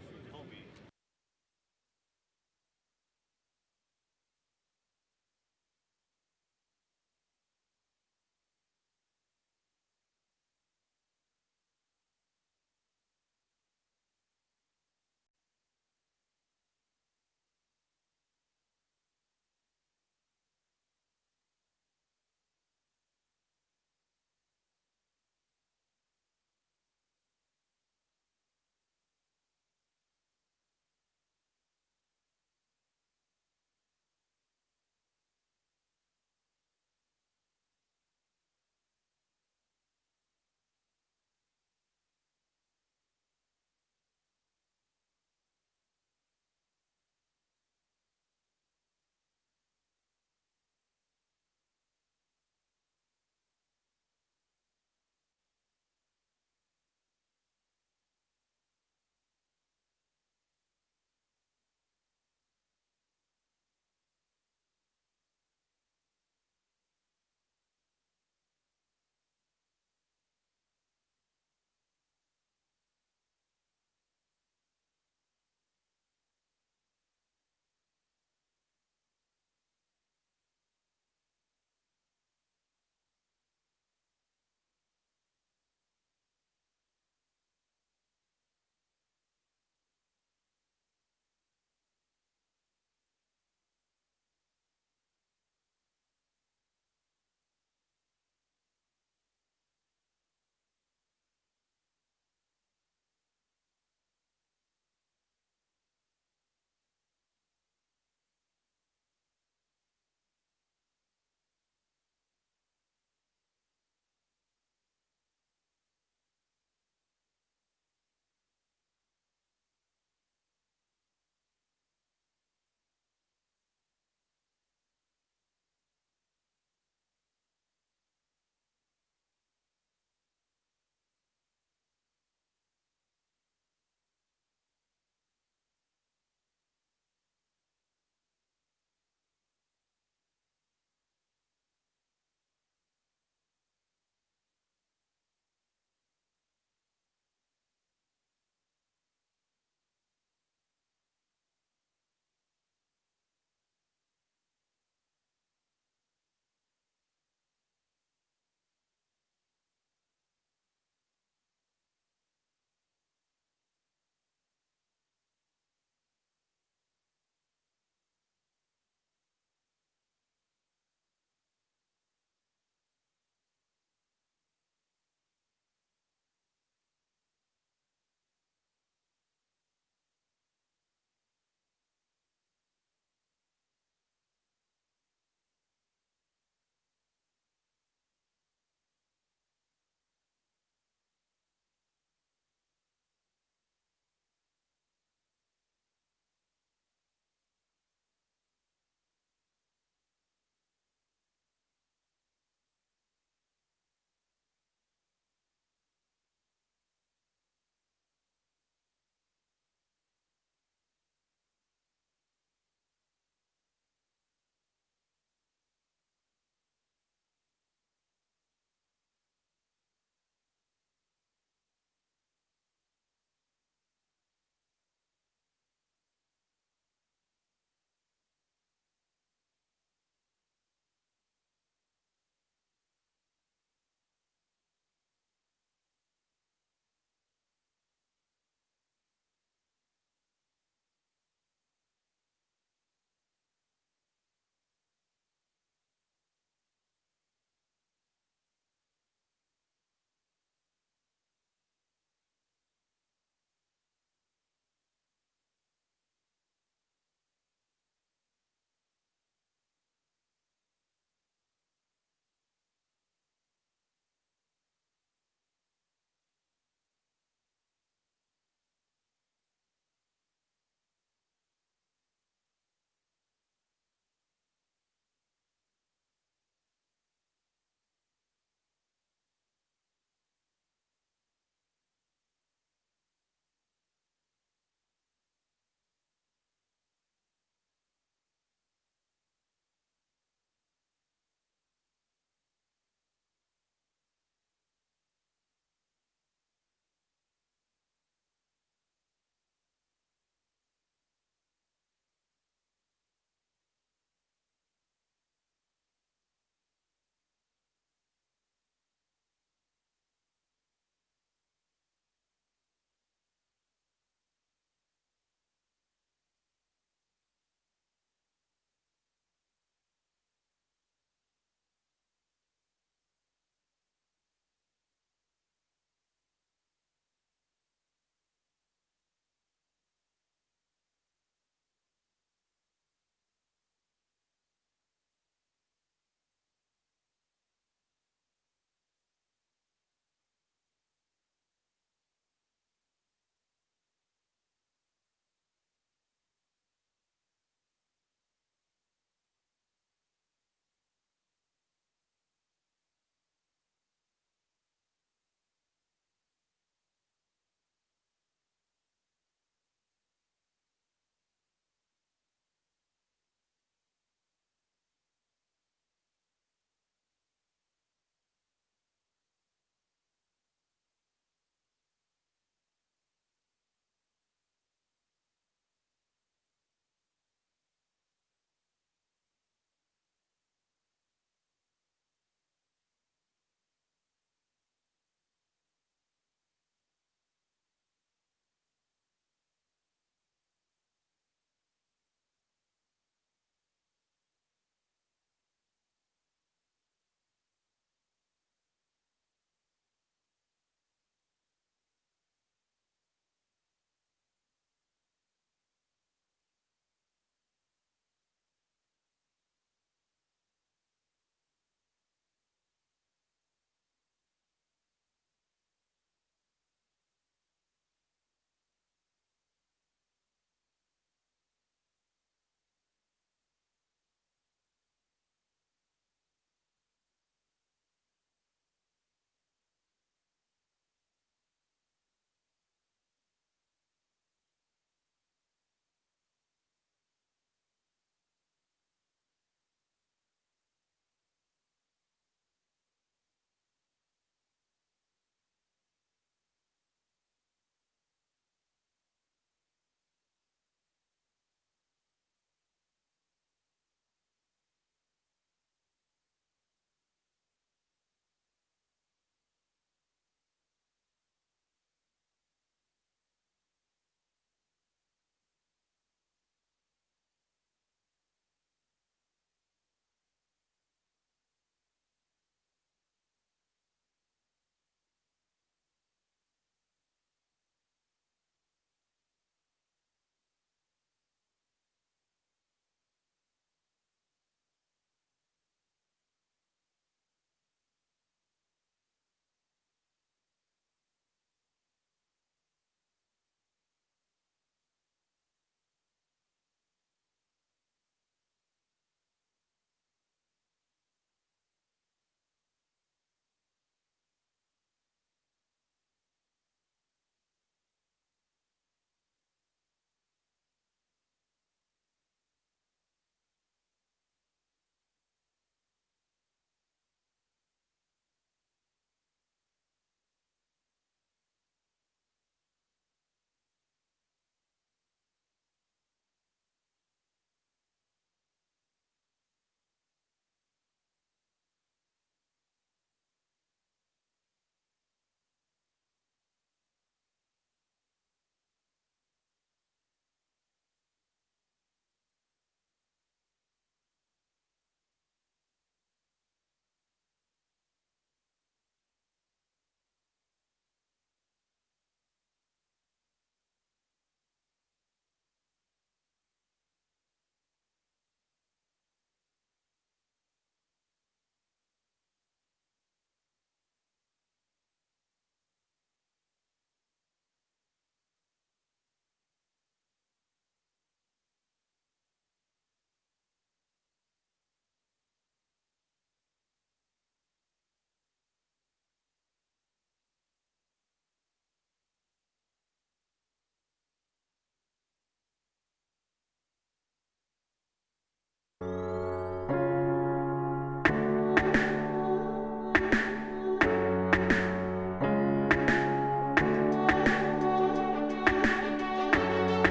food hobby.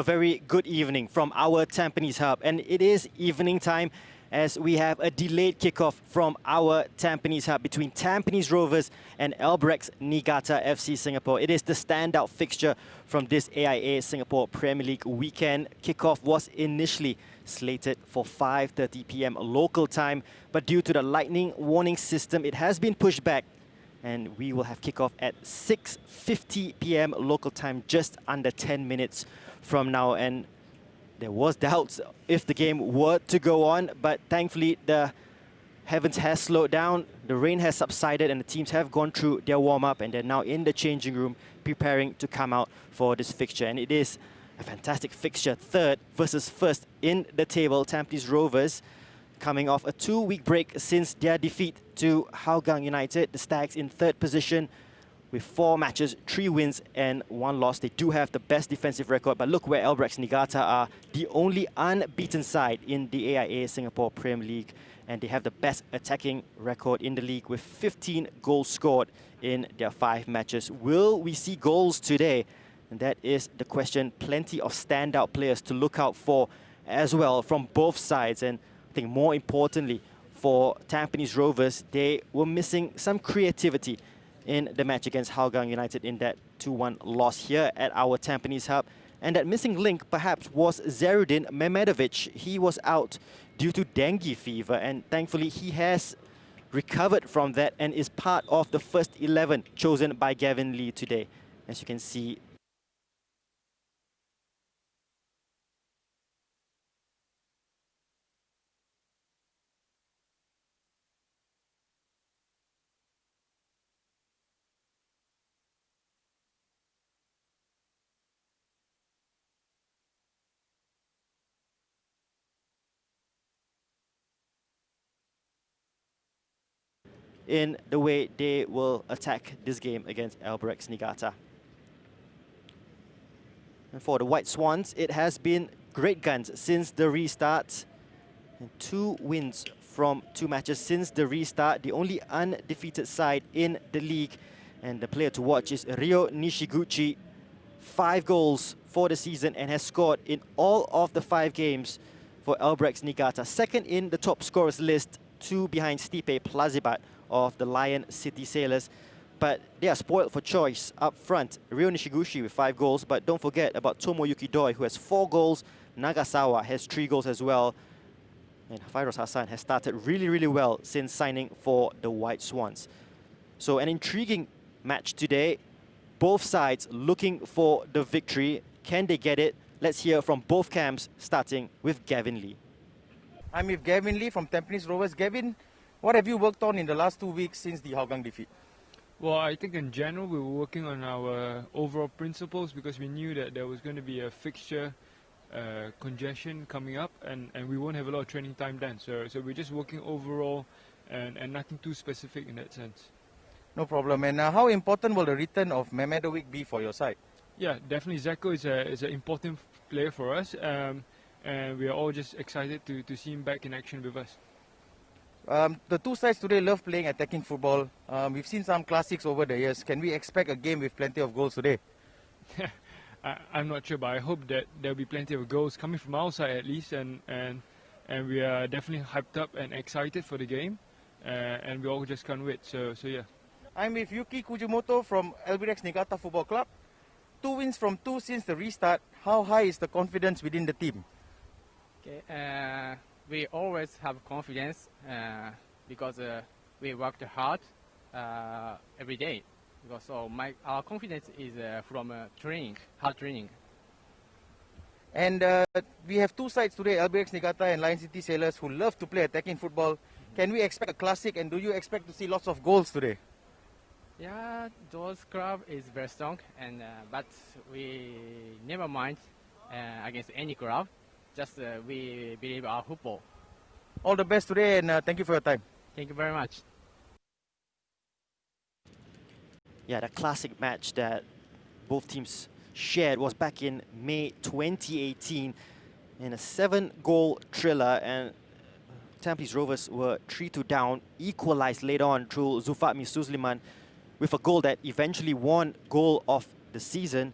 A very good evening from our Tampines hub, and it is evening time as we have a delayed kickoff from our Tampines hub between Tampines Rovers and Albirex Niigata FC Singapore. It is the standout fixture from this AIA Singapore Premier League weekend. Kickoff was initially slated for 5:30 p.m. local time, but due to the lightning warning system, it has been pushed back, and we will have kickoff at 6:50 p.m. local time, just under 10 minutes from now. And there was doubts if the game were to go on, but thankfully the heavens has slowed down, the rain has subsided, and the teams have gone through their warm-up, and they're now in the changing room preparing to come out for this fixture. And it is a fantastic fixture, third versus first in the table. Tampines Rovers coming off a 2-week break since their defeat to Hougang United. The Stags in third position with 4 matches, 3 wins and 1 loss. They do have the best defensive record, but look where Albirex Niigata are, the only unbeaten side in the AIA Singapore Premier League, and they have the best attacking record in the league with 15 goals scored in their 5 matches. Will we see goals today? And that is the question. Plenty of standout players to look out for as well from both sides. And I think more importantly for Tampines Rovers, they were missing some creativity in the match against Hougang United in that 2-1 loss here at our Tampines hub. And that missing link perhaps was Zerudin Mehmedovic. He was out due to dengue fever, and thankfully he has recovered from that and is part of the first 11 chosen by Gavin Lee today. As you can see, in the way they will attack this game against Albirex Niigata. And for the White Swans, it has been great guns since the restart. And 2 wins from 2 matches since the restart. The only undefeated side in the league. And the player to watch is Ryo Nishiguchi. 5 goals for the season and has scored in all of the 5 games for Albirex Niigata. Second in the top scorers list, 2 behind Stipe Plazibat of the Lion City Sailors. But they are spoiled for choice up front. Ryo Nishiguchi with 5 goals, but don't forget about Tomoyuki Doi, who has 4 goals. Nagasawa has 3 goals as well. And Fairoz Hassan has started really well since signing for the White Swans. So an intriguing match today. Both sides looking for the victory. Can they get it? Let's hear from both camps, starting with Gavin Lee. I'm with Gavin Lee from Tampines Rovers. Gavin, what have you worked on in the last 2 weeks since the Hougang defeat? Well, I think in general we were working on our overall principles because we knew that there was going to be a fixture congestion coming up, and we won't have a lot of training time then. So we're just working overall and nothing too specific in that sense. No problem. And how important will the return of Mehmedovic be for your side? Yeah, definitely. Zeko is an important player for us, and we are all just excited to see him back in action with us. The 2 sides today love playing attacking football. We've seen some classics over the years. Can we expect a game with plenty of goals today? I'm not sure, but I hope that there'll be plenty of goals coming from our side at least, and we are definitely hyped up and excited for the game, and we all just can't wait. So yeah. I'm with Yuki Kujimoto from Albirex Niigata Football Club. 2 wins from 2 since the restart. How high is the confidence within the team? Okay, we always have confidence because we worked hard every day. Because our confidence is from training, hard training. And we have 2 sides today, Albirex Niigata and Lion City Sailors, who love to play attacking football. Can we expect a classic, and do you expect to see lots of goals today? Yeah, those club is very strong, and but we never mind against any club. Just we believe our football. All the best today, and thank you for your time. Thank you very much. Yeah, the classic match that both teams shared was back in May 2018 in a 7-goal thriller, and Tampines Rovers were 3-2 down, equalized later on through Zulfat Misuzliman with a goal that eventually won goal of the season.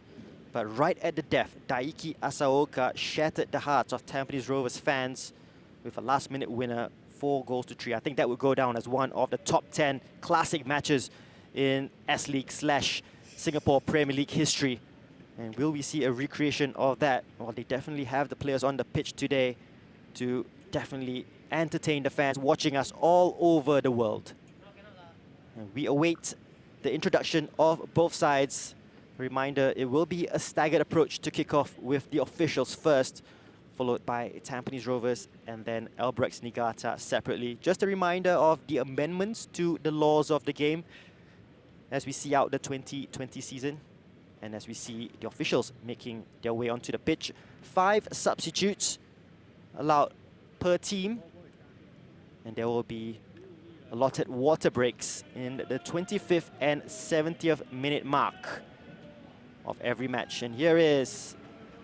But right at the death, Daiki Asaoka shattered the hearts of Tampines Rovers fans with a last-minute winner, 4-3. I think that would go down as one of the top 10 classic matches in S-League/Singapore Premier League history. And will we see a recreation of that? Well, they definitely have the players on the pitch today to definitely entertain the fans watching us all over the world. And we await the introduction of both sides. Reminder, it will be a staggered approach to kick off with the officials first, followed by Tampines Rovers and then Albirex Niigata separately. Just a reminder of the amendments to the laws of the game as we see out the 2020 season and as we see the officials making their way onto the pitch. 5 substitutes allowed per team, and there will be allotted water breaks in the 25th and 70th minute mark of every match. And here is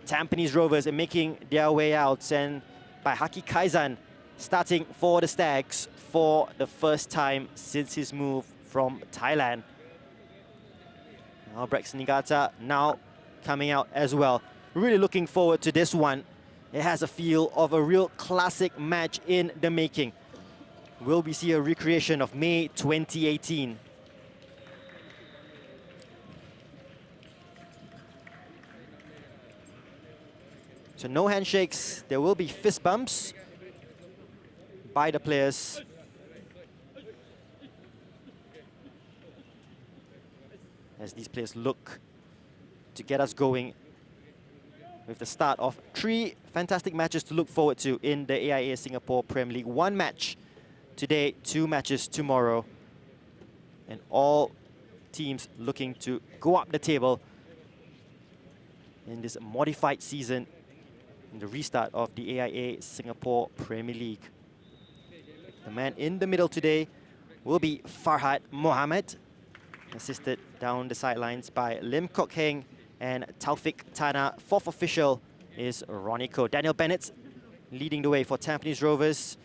Tampines Rovers making their way out, and by Haki Kaizan starting for the Stags for the first time since his move from Thailand. Albirex Niigata now coming out as well. Really looking forward to this one. It has a feel of a real classic match in the making. Will we see a recreation of May 2018? So no handshakes, there will be fist bumps by the players. As these players look to get us going with the start of 3 fantastic matches to look forward to in the AIA Singapore Premier League. 1 match today, 2 matches tomorrow. And all teams looking to go up the table in this modified season in the restart of the AIA Singapore Premier League. The man in the middle today will be Farhad Mohammed, assisted down the sidelines by Lim Kok Heng and Taufik Tana. 4th official is Ronnie Koh. Daniel Bennett leading the way for Tampines Rovers.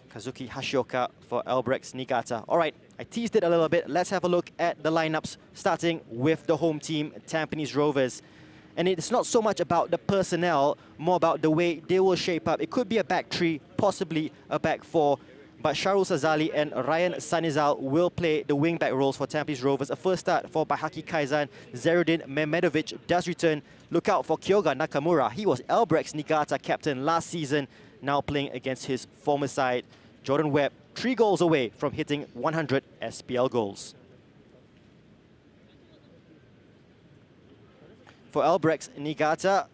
Kazuki Hashioka for Albirex Niigata. All right, I teased it a little bit. Let's have a look at the lineups, starting with the home team, Tampines Rovers. And it's not so much about the personnel, more about the way they will shape up. It could be a back 3, possibly a back 4. But Sharul Sazali and Ryan Sanizal will play the wing-back roles for Tampines Rovers. A first start for Bahaki Kaizan. Zerudin Mehmedovic does return. Look out for Kyoga Nakamura. He was Albirex Niigata captain last season, now playing against his former side. Jordan Webb, 3 goals away from hitting 100 SPL goals. For Albirex Niigata,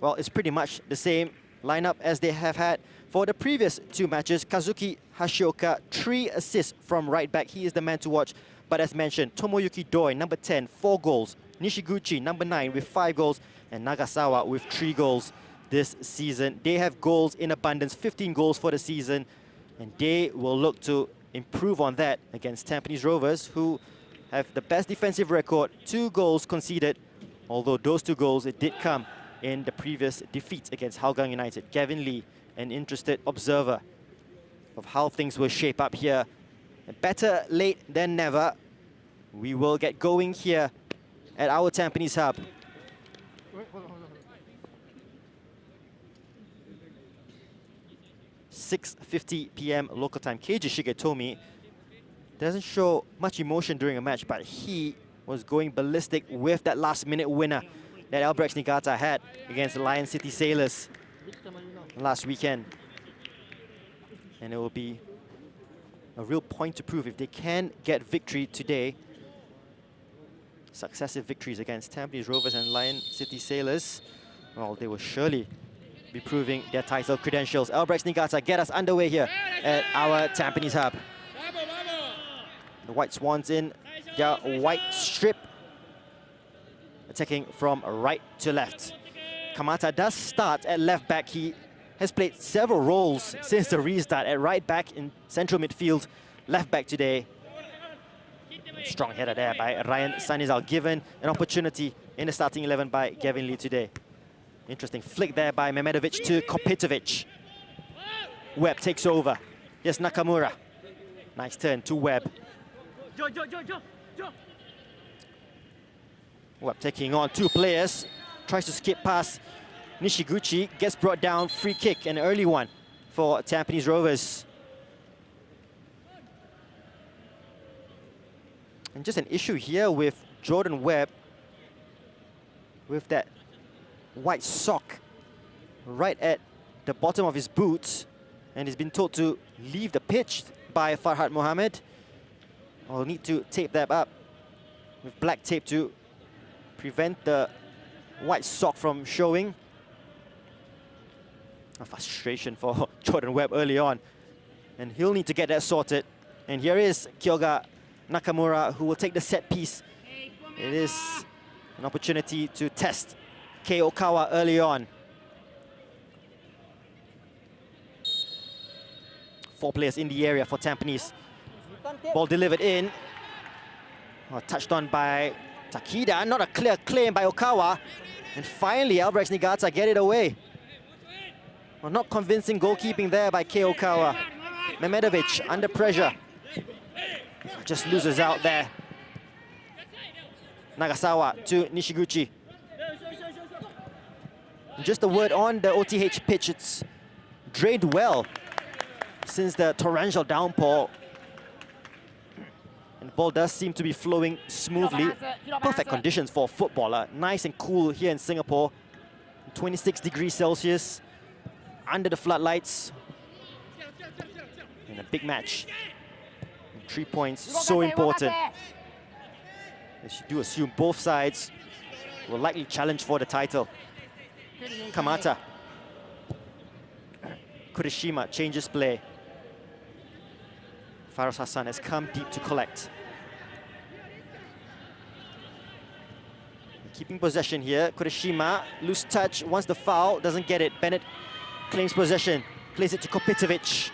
well, it's pretty much the same lineup as they have had for the previous 2 matches. Kazuki Hashioka, 3 assists from right back. He is the man to watch. But as mentioned, Tomoyuki Doi, number 10, 4 goals. Nishiguchi, number 9, with 5 goals. And Nagasawa with 3 goals this season. They have goals in abundance, 15 goals for the season. And they will look to improve on that against Tampines Rovers, who have the best defensive record, 2 goals conceded. Although those 2 goals, it did come in the previous defeat against Hougang United. Gavin Lee, an interested observer of how things will shape up here. Better late than never. We will get going here at our Tampines hub. 6:50 p.m. local time. Keiji Shigetomi doesn't show much emotion during a match, but he was going ballistic with that last-minute winner that Albirex Niigata had against the Lion City Sailors last weekend. And it will be a real point to prove if they can get victory today. Successive victories against Tampines Rovers and Lion City Sailors. Well, they will surely be proving their title credentials. Albirex Niigata get us underway here at our Tampines hub. The White Swans in their white strip, attacking from right to left. Kamata does start at left back. He has played several roles since the restart, at right back, in central midfield, left back today. Strong header there by Ryan Sanizal, given an opportunity in the starting 11 by Gavin Lee today. Interesting flick there by Mehmedovic to Kopitovic. Webb takes over. Yes, Nakamura. Nice turn to Webb. Webb taking on two players, tries to skip past Nishiguchi, gets brought down, free kick, an early one for Tampines Rovers. And just an issue here with Jordan Webb, with that white sock right at the bottom of his boots, and he's been told to leave the pitch by Farhad Mohammed. I'll need to tape that up with black tape to prevent the white sock from showing. A frustration for Jordan Webb early on, and he'll need to get that sorted. And here is Kyoga Nakamura, who will take the set piece. It is an opportunity to test Kei Okawa early on. 4 players in the area for Tampines. Ball delivered in. Touched on by Takida. Not a clear claim by Okawa. And finally, Albirex Niigata get it away. Well, not convincing goalkeeping there by Kei Okawa. Mehmedovic under pressure. Just loses out there. Nagasawa to Nishiguchi. Just a word on the OTH pitch. It's drained well since the torrential downpour. And the ball does seem to be flowing smoothly. Perfect conditions for a footballer. Nice and cool here in Singapore. 26 degrees Celsius. Under the floodlights. In a big match. 3 points, so important. As you do assume both sides will likely challenge for the title. Kamata. Kurishima changes play. Farouz Hassan has come deep to collect. Keeping possession here. Kurishima, loose touch, wants the foul, doesn't get it. Bennett claims possession, plays it to Kopitovic.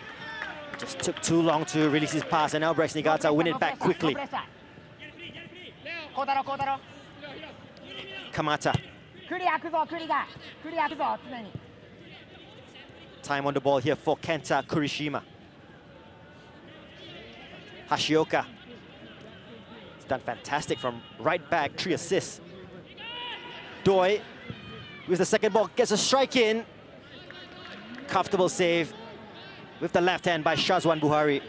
Just took too long to release his pass, and Albirex Niigata win it back quickly. Kamata. Time on the ball here for Kenta Kurishima. Hashioka. He's done fantastic from right back, 3 assists. Doi with the second ball, gets a strike in. Comfortable save with the left hand by Shazwan Buhari.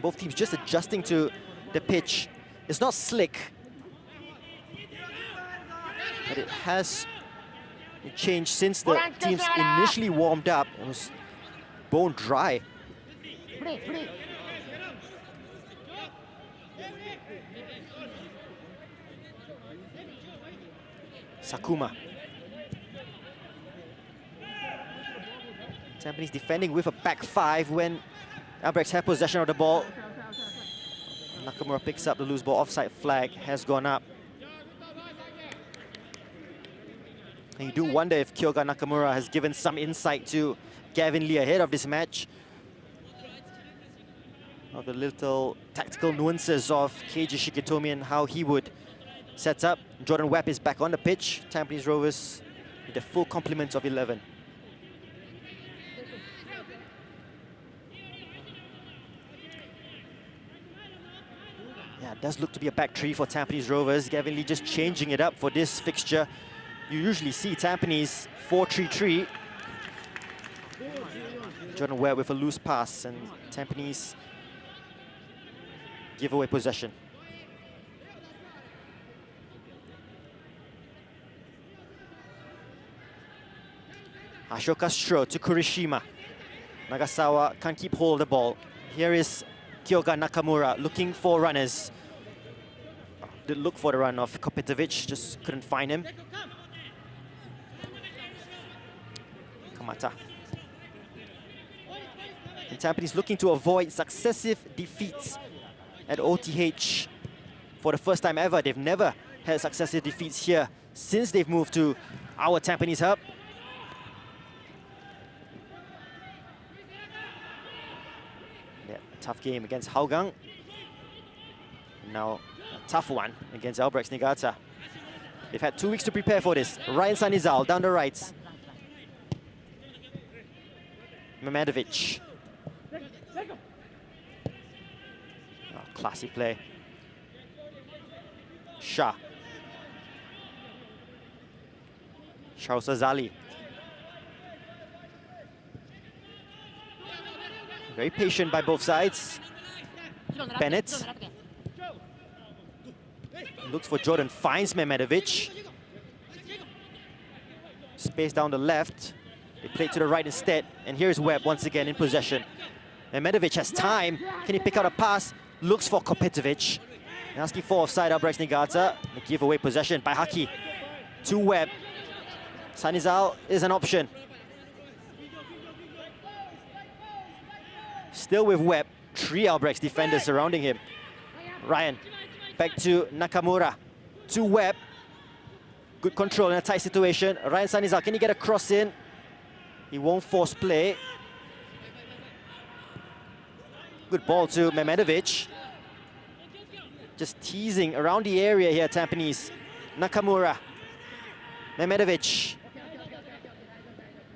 Both teams just adjusting to the pitch. It's not slick, but it has changed since the teams initially warmed up. It was bone dry. Sakuma. Tampines defending with a back 5 when Albirex have possession of the ball. Nakamura picks up the loose ball. Offside flag has gone up. And you do wonder if Kyoga Nakamura has given some insight to Gavin Lee ahead of this match. Of the little tactical nuances of Keiji Shigetomi and how he would set up. Jordan Webb is back on the pitch. Tampines Rovers with a full complement of 11. Yeah, it does look to be a back 3 for Tampines Rovers. Gavin Lee just changing it up for this fixture. You usually see Tampines 4-3-3. Jordan Webb with a loose pass, and Tampines give away possession. Ashoka Stro to Kurishima. Nagasawa can't keep hold of the ball. Here is Kyoga Nakamura looking for runners. Did look for the run of Kopitovic, just couldn't find him. Kamata. And Tampines looking to avoid successive defeats at OTH. For the first time ever, they've never had successive defeats here since they've moved to our Tampines hub. Yeah, tough game against Hougang. Now a tough one against Albirex Niigata. They've had 2 weeks to prepare for this. Ryan Sanizal down the right. Mehmedovic. Oh, classy play. Shah. Charles Azali. Very patient by both sides. Bennett. Looks for Jordan, finds Mehmedovic. Space down the left. They play to the right instead. And here's Webb once again in possession. Mehmedovic has time. Can he pick out a pass? Looks for Kopetovic. Asking for offside, Albirex Niigata. They give away possession by Haki to Webb. Sanizal is an option. Still with Webb. 3 Albirex defenders surrounding him. Ryan, back to Nakamura. To Webb. Good control in a tight situation. Ryan Sanizal, can he get a cross in? He won't force play. Good ball to Mehmedovic. Just teasing around the area here, Tampines. Nakamura. Mehmedovic.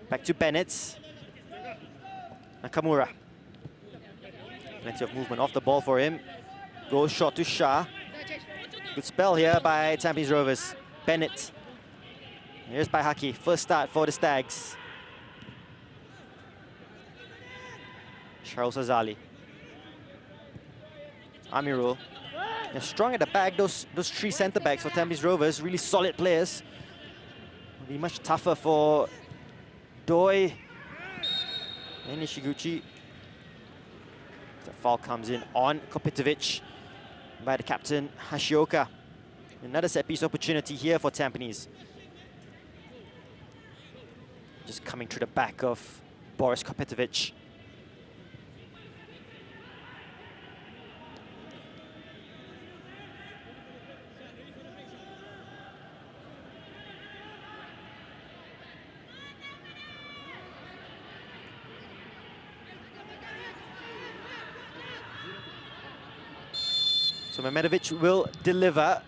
Back to Bennett. Nakamura. Plenty of movement off the ball for him. Goes short to Shah. Good spell here by Tampines Rovers. Bennett. Here's by Haki. First start for the Stags. Charles Azali. Amirul. They're strong at the back. Those 3 centre-backs for Tampines Rovers. Really solid players. Will be much tougher for Doi and Nishiguchi. The foul comes in on Kopetovic by the captain, Hashioka. Another set-piece opportunity here for Tampines. Just coming through the back of Boris Kopetovic. So Mehmedovic will deliver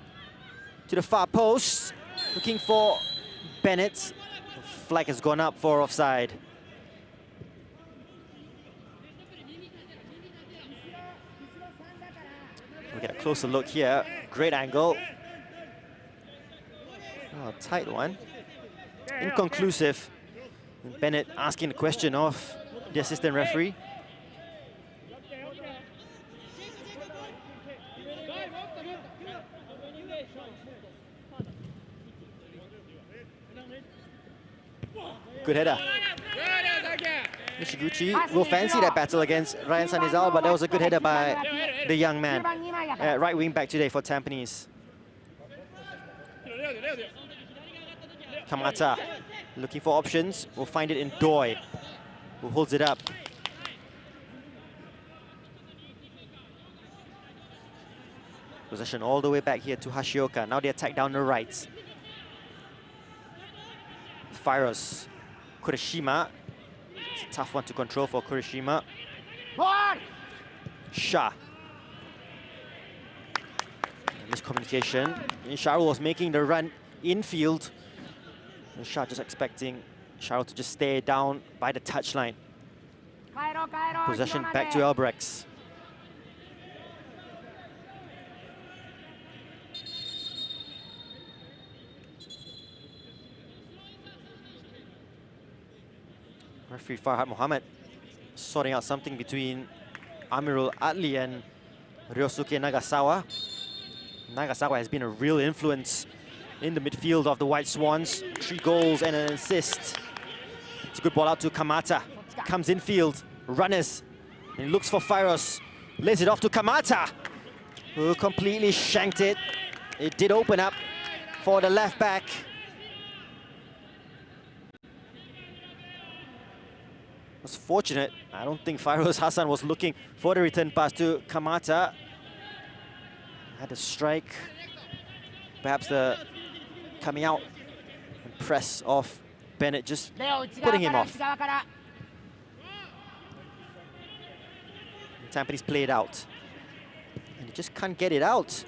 to the far post, looking for Bennett. The flag has gone up for offside. We'll get a closer look here. Great angle. Oh, tight one. Inconclusive. And Bennett asking the question of the assistant referee. Good header. Nishiguchi will fancy that battle against Ryan Sanizal, but that was a good header by the young man. Right wing back today for Tampines. Kamata looking for options. We'll find it in Doi, who holds it up. Possession all the way back here to Hashioka. Now they attack down the right. Firos. Kurishima. It's a tough one to control for Kurishima. Shah. Miscommunication. Sharul was making the run infield. And Shah just expecting Sharul to just stay down by the touchline. Possession back to Albirex. Referee Farhad Mohammed sorting out something between Amirul Adli and Ryosuke Nagasawa. Nagasawa has been a real influence in the midfield of the White Swans. 3 goals and an assist. It's a good ball out to Kamata. Comes infield, runners. And he looks for Firos. Lays it off to Kamata, who completely shanked it. It did open up for the left back. Was fortunate. I don't think Firos Hassan was looking for the return pass to Kamata. Had a strike. Perhaps the coming out and press of Bennett just putting him off. Tampines played out. And he just can't get it out.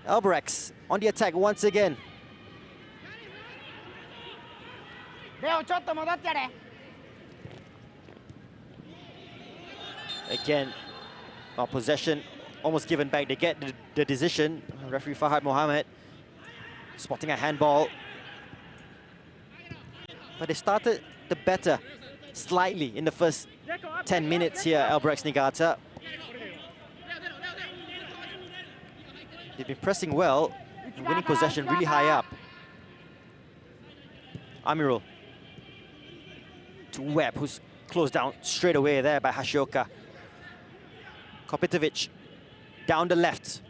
Albirex on the attack once again. Again, our possession almost given back. They get the decision. Referee Fahad Mohammed spotting a handball. But they started the better slightly in the first 10 minutes here, Albirex Niigata. They've been pressing well, winning possession really high up. Amirul to Webb, who's closed down straight away there by Hashioka. Kopitovic down the left.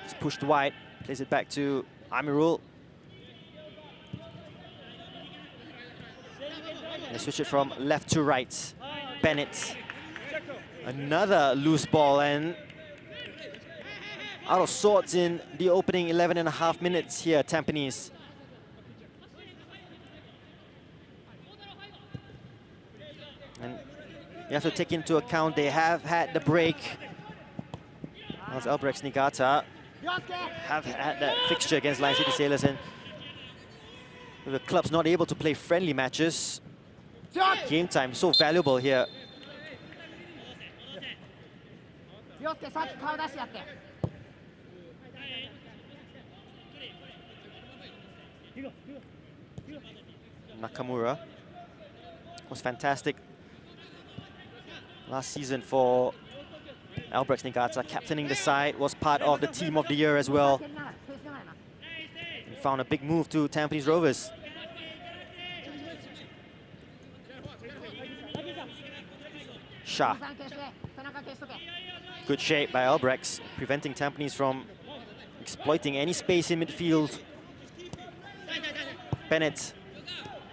It's pushed wide, plays it back to Amirul. They switch it from left to right. Bennett. Another loose ball, and out of sorts in the opening 11.5 minutes here, Tampines. And you have to take into account they have had the break. As Albirex Niigata have had that fixture against Lion City Sailors, and the club's not able to play friendly matches. Game time so valuable here. Nakamura was fantastic last season for Albirex Niigata, captaining the side, was part of the team of the year as well. He found a big move to Tampines Rovers. Shah. Good shape by Albirex, preventing Tampines from exploiting any space in midfield. Bennett,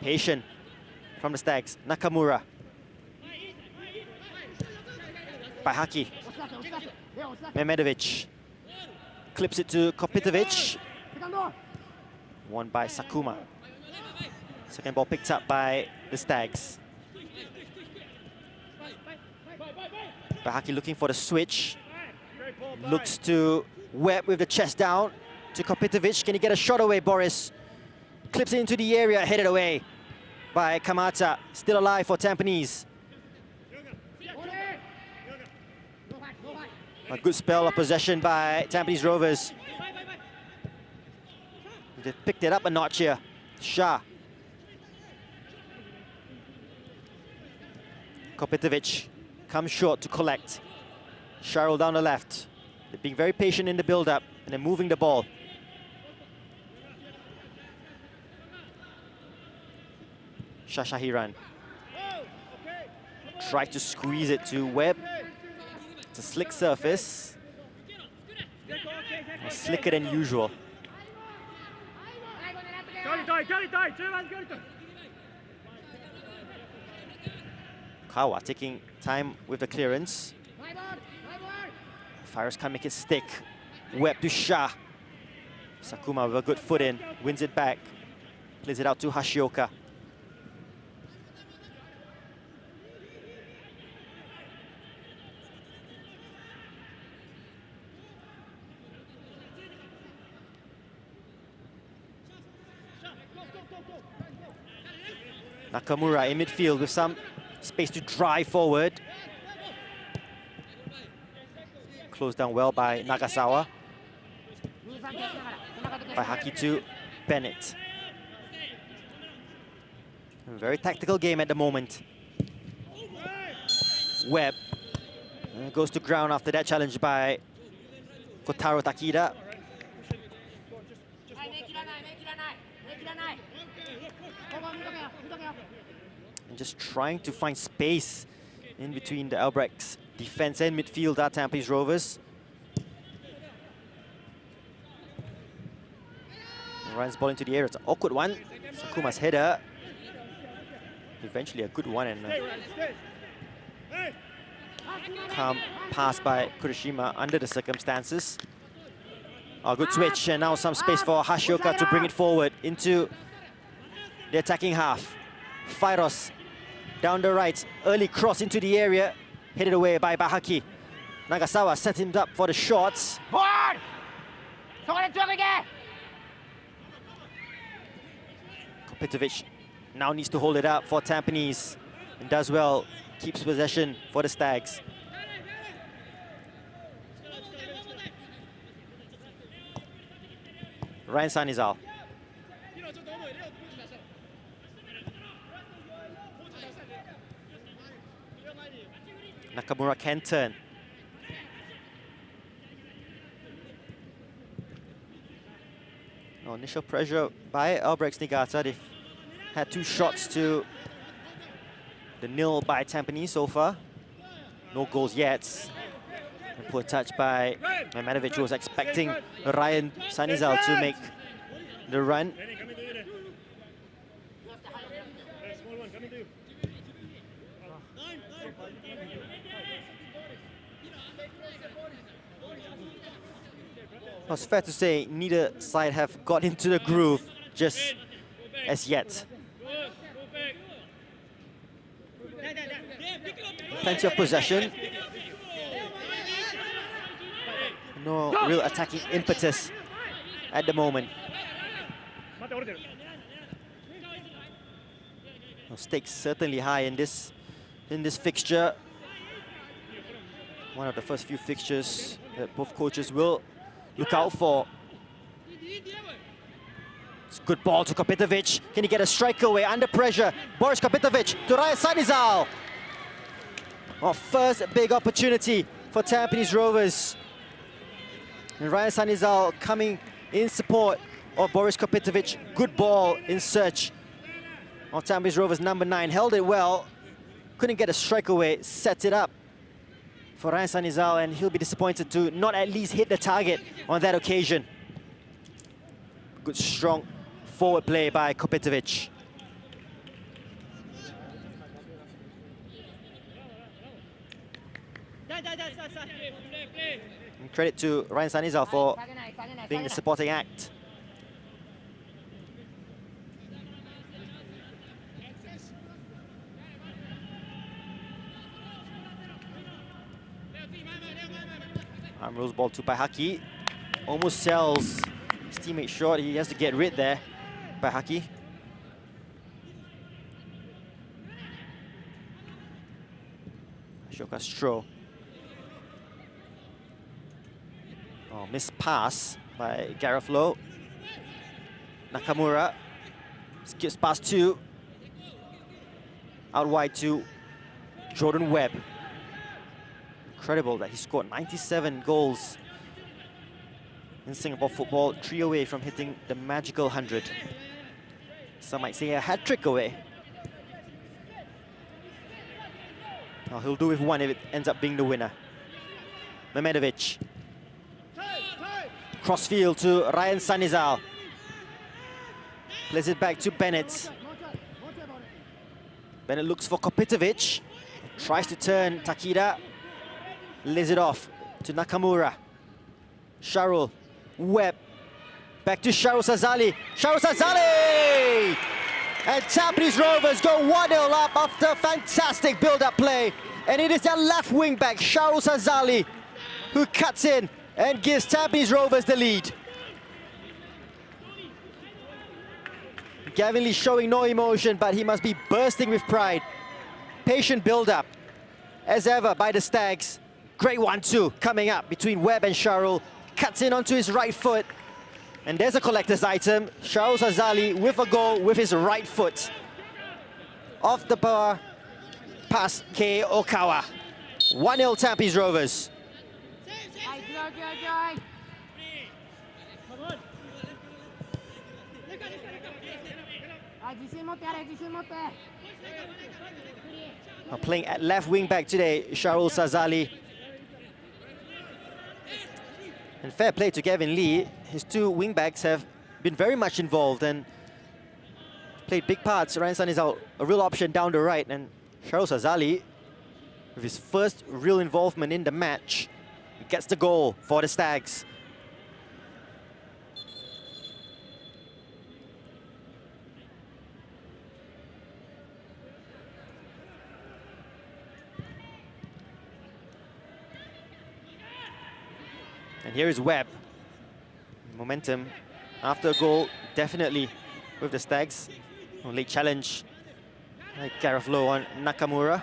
patient from the Stags. Nakamura. By Haki. Mehmedovic. Clips it to Kopitovic. Won by Sakuma. Second ball picked up by the Stags. Bahaki looking for the switch. Looks to Webb with the chest down. To Kopitovic. Can he get a shot away, Boris? Clips it into the area, headed away by Kamata. Still alive for Tampines. A good spell of possession by Tampines Rovers. They picked it up a notch here. Shah. Kopitovic comes short to collect. Sharul down the left. They're being very patient in the build-up and they're moving the ball. Shashahiran. Tried to squeeze it to Webb. It's a slick surface. Slicker than usual. Kawa taking time with the clearance. Fires can't make it stick. Webb to Shah. Sakuma with a good foot in, wins it back. Plays it out to Hashioka. Nakamura in midfield with some space to drive forward. Closed down well by Nagasawa. By Haki to Bennett. A very tactical game at the moment. Webb goes to ground after that challenge by Kotaro Takida. And just trying to find space in between the Albirex defense and midfield at Tampines Rovers. Runs ball into the air. It's an awkward one. Sakuma's header. Eventually a good one, and calm pass by Kurishima under the circumstances. A good switch, and now some space for Hashioka to bring it forward into the attacking half. Fairos down the right, early cross into the area, headed away by Bahaki. Nagasawa set him up for the shots. Kopitovic now needs to hold it up for Tampines, and does well, keeps possession for the Stags. Ryan Sanizal. Nakamura can turn. Oh, initial pressure by Albirex Niigata. They've had 2 shots to the nil by Tampines so far. No goals yet. A poor touch by Mamanovic, who was expecting Ryan Sanizal to make the run. Well, it's fair to say neither side have got into the groove just as yet. Plenty of possession. No real attacking impetus at the moment. Well, stakes certainly high in this fixture. One of the first few fixtures that both coaches will look out for. It's a good ball to Kopitovic. Can he get a strike away under pressure? Boris Kopitovic to Ryan Sanizal. Well, first big opportunity for Tampines Rovers. And Ryan Sanizal coming in support of Boris Kopitovic. Good ball in search of Tampines Rovers number 9. Held it well. Couldn't get a strike away. Set it up for Ryan Sanizal, and he'll be disappointed to not at least hit the target on that occasion. Good strong forward play by Kopitovic. And credit to Ryan Sanizal for being the supporting act. Arm rolls ball to Paihaki. Almost sells his teammate short. He has to get rid there. Paihaki. Ashoka Stroh. Oh, missed pass by Gareth Lowe. Nakamura skips past 2. Out wide to Jordan Webb. Incredible that he scored 97 goals in Singapore football, 3 away from hitting the magical 100. Some might say a hat-trick away. Well, he'll do with 1 if it ends up being the winner. Mamanovic. Crossfield to Ryan Sanizal. Plays it back to Bennett. Bennett looks for Kopitovic. Tries to turn Takida. Lays it off to Nakamura. Sharul. Webb. Back to Sharul Sazali. Sharul Sazali! And Tampines Rovers go 1-0 up after fantastic build-up play. And it is their left wing back, Sharul Sazali, who cuts in and gives Tampines Rovers the lead. Gavin Lee showing no emotion, but he must be bursting with pride. Patient build-up, as ever, by the Stags. Great 1-2 coming up between Webb and Sharul. Cuts in onto his right foot. And there's a collector's item. Sharul Sazali with a goal with his right foot. Off the bar, past Kei Okawa. 1-0 Tampines Rovers. Playing at left wing back today, Sharul Sazali. And fair play to Gavin Lee. His 2 wing backs have been very much involved and played big parts. Ryan Sanizal a real option down the right, and Sharul Sazali, with his first real involvement in the match, gets the goal for the Stags. And here is Webb. Momentum after a goal, definitely with the Stags. Late challenge like Gareth Lowe on Nakamura.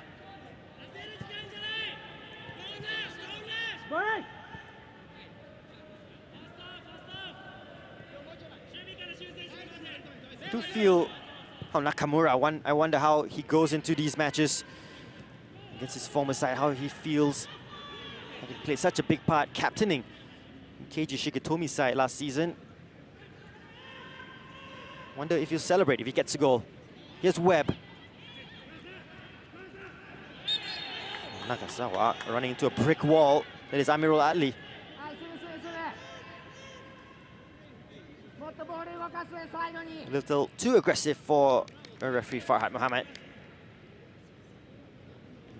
I do feel how Nakamura, I wonder how he goes into these matches against his former side, how he feels having played such a big part captaining Keiji Shigetomi's side last season. Wonder if he'll celebrate if he gets a goal. Here's Webb. Nagasawa running into a brick wall. That is Amirul Adli. A little too aggressive for referee Farhad Mohammed.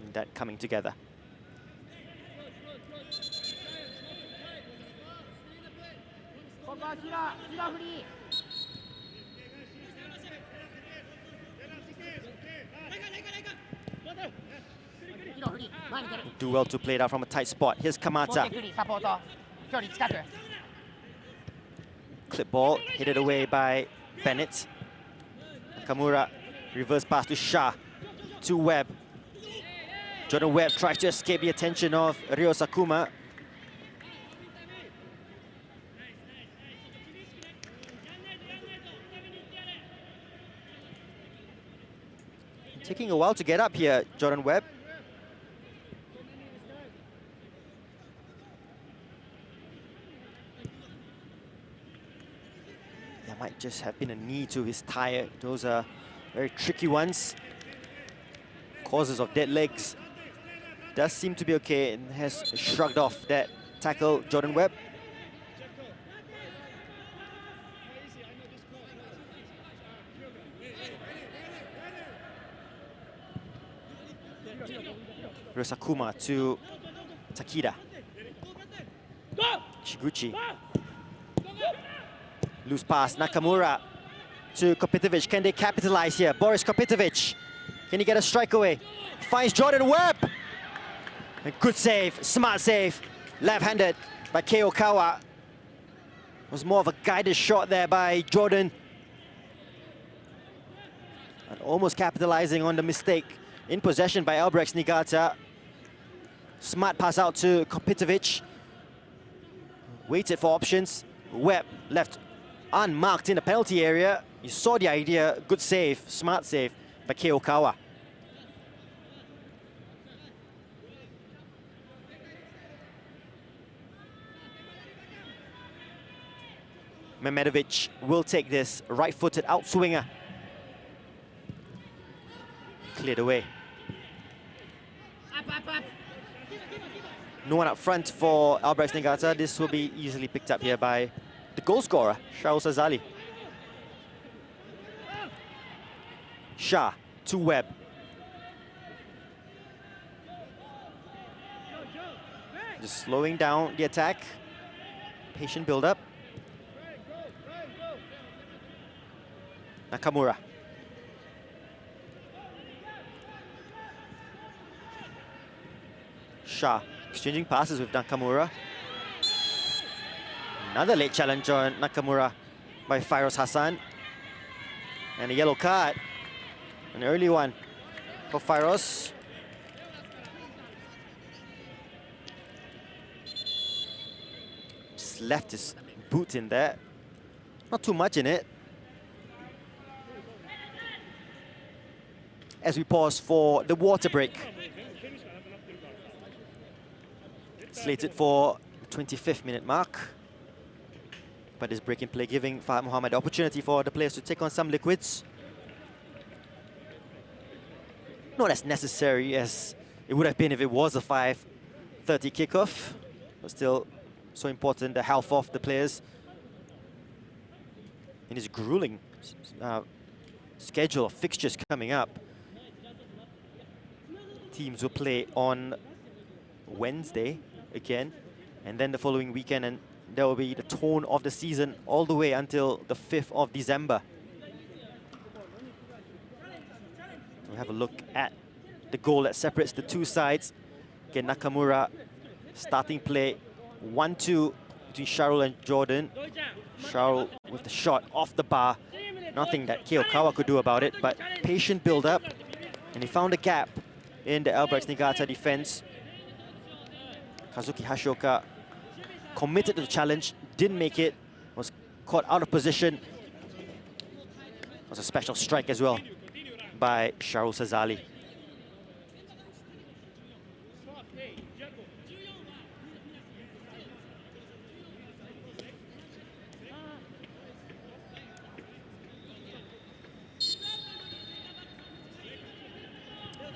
And that coming together. Do well to play it out from a tight spot. Here's Kamata. Clip ball, hit it away by Bennett. Nakamura, reverse pass to Shah, to Webb. Jordan Webb tries to escape the attention of Ryo Sakuma. Taking a while to get up here, Jordan Webb. There might just have been a knee to his thigh. Those are very tricky ones. Causes of dead legs. Does seem to be okay and has shrugged off that tackle, Jordan Webb. Rosakuma to Takida. Shiguchi. Loose pass, Nakamura to Kopitovic. Can they capitalize here? Boris Kopitovic. Can he get a strike away? Finds Jordan Webb. A good save, smart save. Left-handed by Keokawa. Was more of a guided shot there by Jordan. And almost capitalizing on the mistake. In possession by Albirex Niigata. Smart pass out to Kopitovic. Waited for options. Webb left unmarked in the penalty area. You saw the idea. Good save, smart save by Keokawa. Mehmedovic will take this right-footed outswinger. Cleared away. No one up front for Albirex Niigata. This will be easily picked up here by the goal scorer, Shaul Sazali. Shah to Webb. Just slowing down the attack. Patient build-up. Nakamura. Shah exchanging passes with Nakamura. Another late challenge on Nakamura by Fairoz Hassan. And a yellow card. An early one for Fairoz. Just left his boot in there. Not too much in it. As we pause for the water break. Slated for the 25th minute mark. But this break in play giving Farhad Mohammed the opportunity for the players to take on some liquids. Not as necessary as it would have been if it was a 5:30 kickoff. But still so important, the health of the players. In this grueling schedule of fixtures coming up. Teams will play on Wednesday again, and then the following weekend, and there will be the tone of the season all the way until the 5th of December. We'll have a look at the goal that separates the two sides. Again, Nakamura starting play 1-2 between Shaul and Jordan. Shaul with the shot off the bar. Nothing that Keokawa could do about it, but patient build-up, and he found a gap in the Albirex Niigata defense. Kazuki Hashioka committed to the challenge, didn't make it, was caught out of position. was a special strike as well by Sharul Sazali.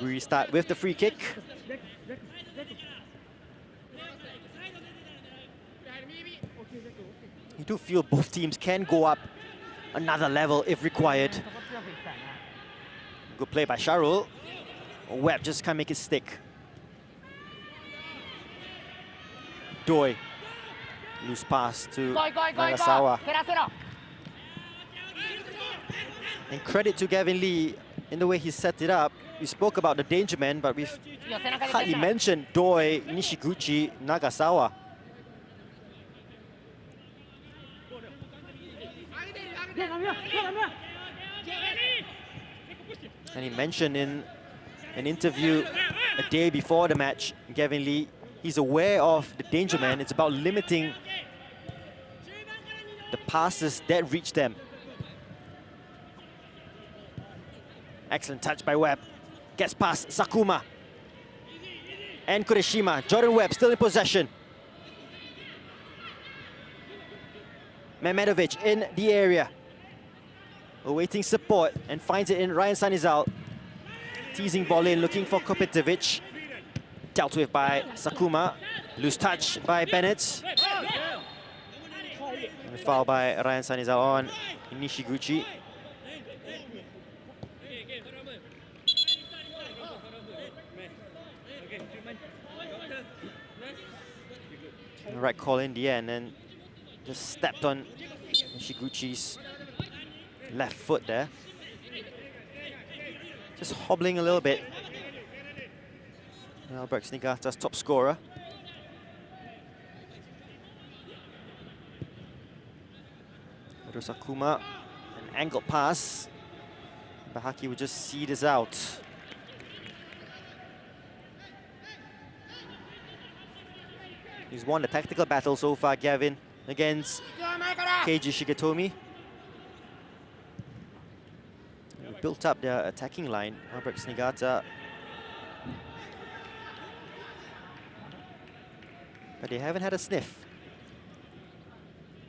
We start with the free kick. You do feel both teams can go up another level if required. Good play by Sharul. Webb just can't make it stick. Doi. Loose pass to Nagasawa. And credit to Gavin Lee in the way he set it up. We spoke about the danger man, but we've hardly mentioned Doi, Nishiguchi, Nagasawa. And he mentioned in an interview a day before the match, Gavin Lee, he's aware of the danger man. It's about limiting the passes that reach them. Excellent touch by Webb. Gets past Sakuma. And Kureshima. Jordan Webb still in possession. Mehmedovic in the area. Awaiting support and finds it in Ryan Sanizal. Teasing ball in, looking for Kopetovic. Dealt with by Sakuma. Loose touch by Bennett. And a foul by Ryan Sanizal on Nishiguchi. The right call in the end, and just stepped on Nishiguchi's left foot there. Just hobbling a little bit. Albirex Niigata's top scorer. Sakuma, an angled pass. Bahaki would just see this out. He's won the tactical battle so far, Gavin, against Keiji Shigetomi. They built up their attacking line. Albirex Niigata. But they haven't had a sniff.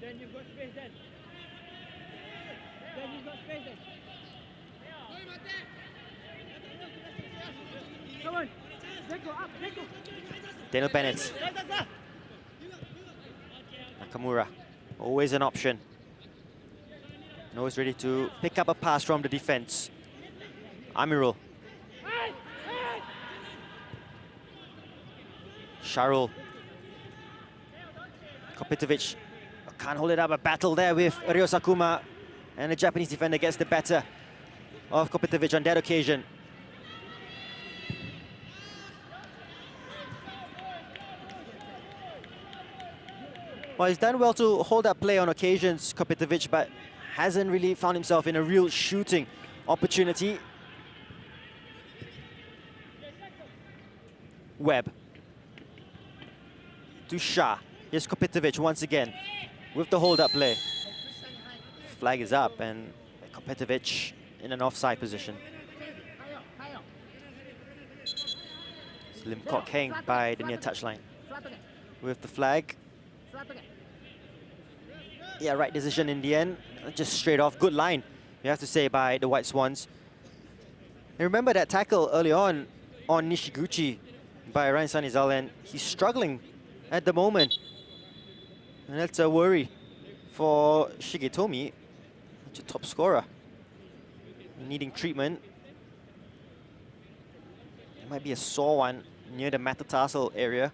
Then you've got space then. Then you've got space then. Come on. Let go up, let go. Daniel Bennett. Nakamura, always an option. Always ready to pick up a pass from the defense. Amirul. Sharul. Kopetovic can't hold it up. A battle there with Ryo Sakuma, and the Japanese defender gets the better of Kopetovic on that occasion. Well, he's done well to hold up play on occasions, Kopetovic, but hasn't really found himself in a real shooting opportunity. Webb. To Shah. Here's Kopetovic once again with the hold-up play. Flag is up, and Kopetovic in an offside position. Slim Kok Heng by the near touchline with the flag. Yeah, right decision in the end. Just straight off. Good line, you have to say, by the White Swans. And remember that tackle early on Nishiguchi by Ryan Sanizal, and he's struggling at the moment. And that's a worry for Shigetomi, such a top scorer. Needing treatment. It might be a sore one near the metatarsal area.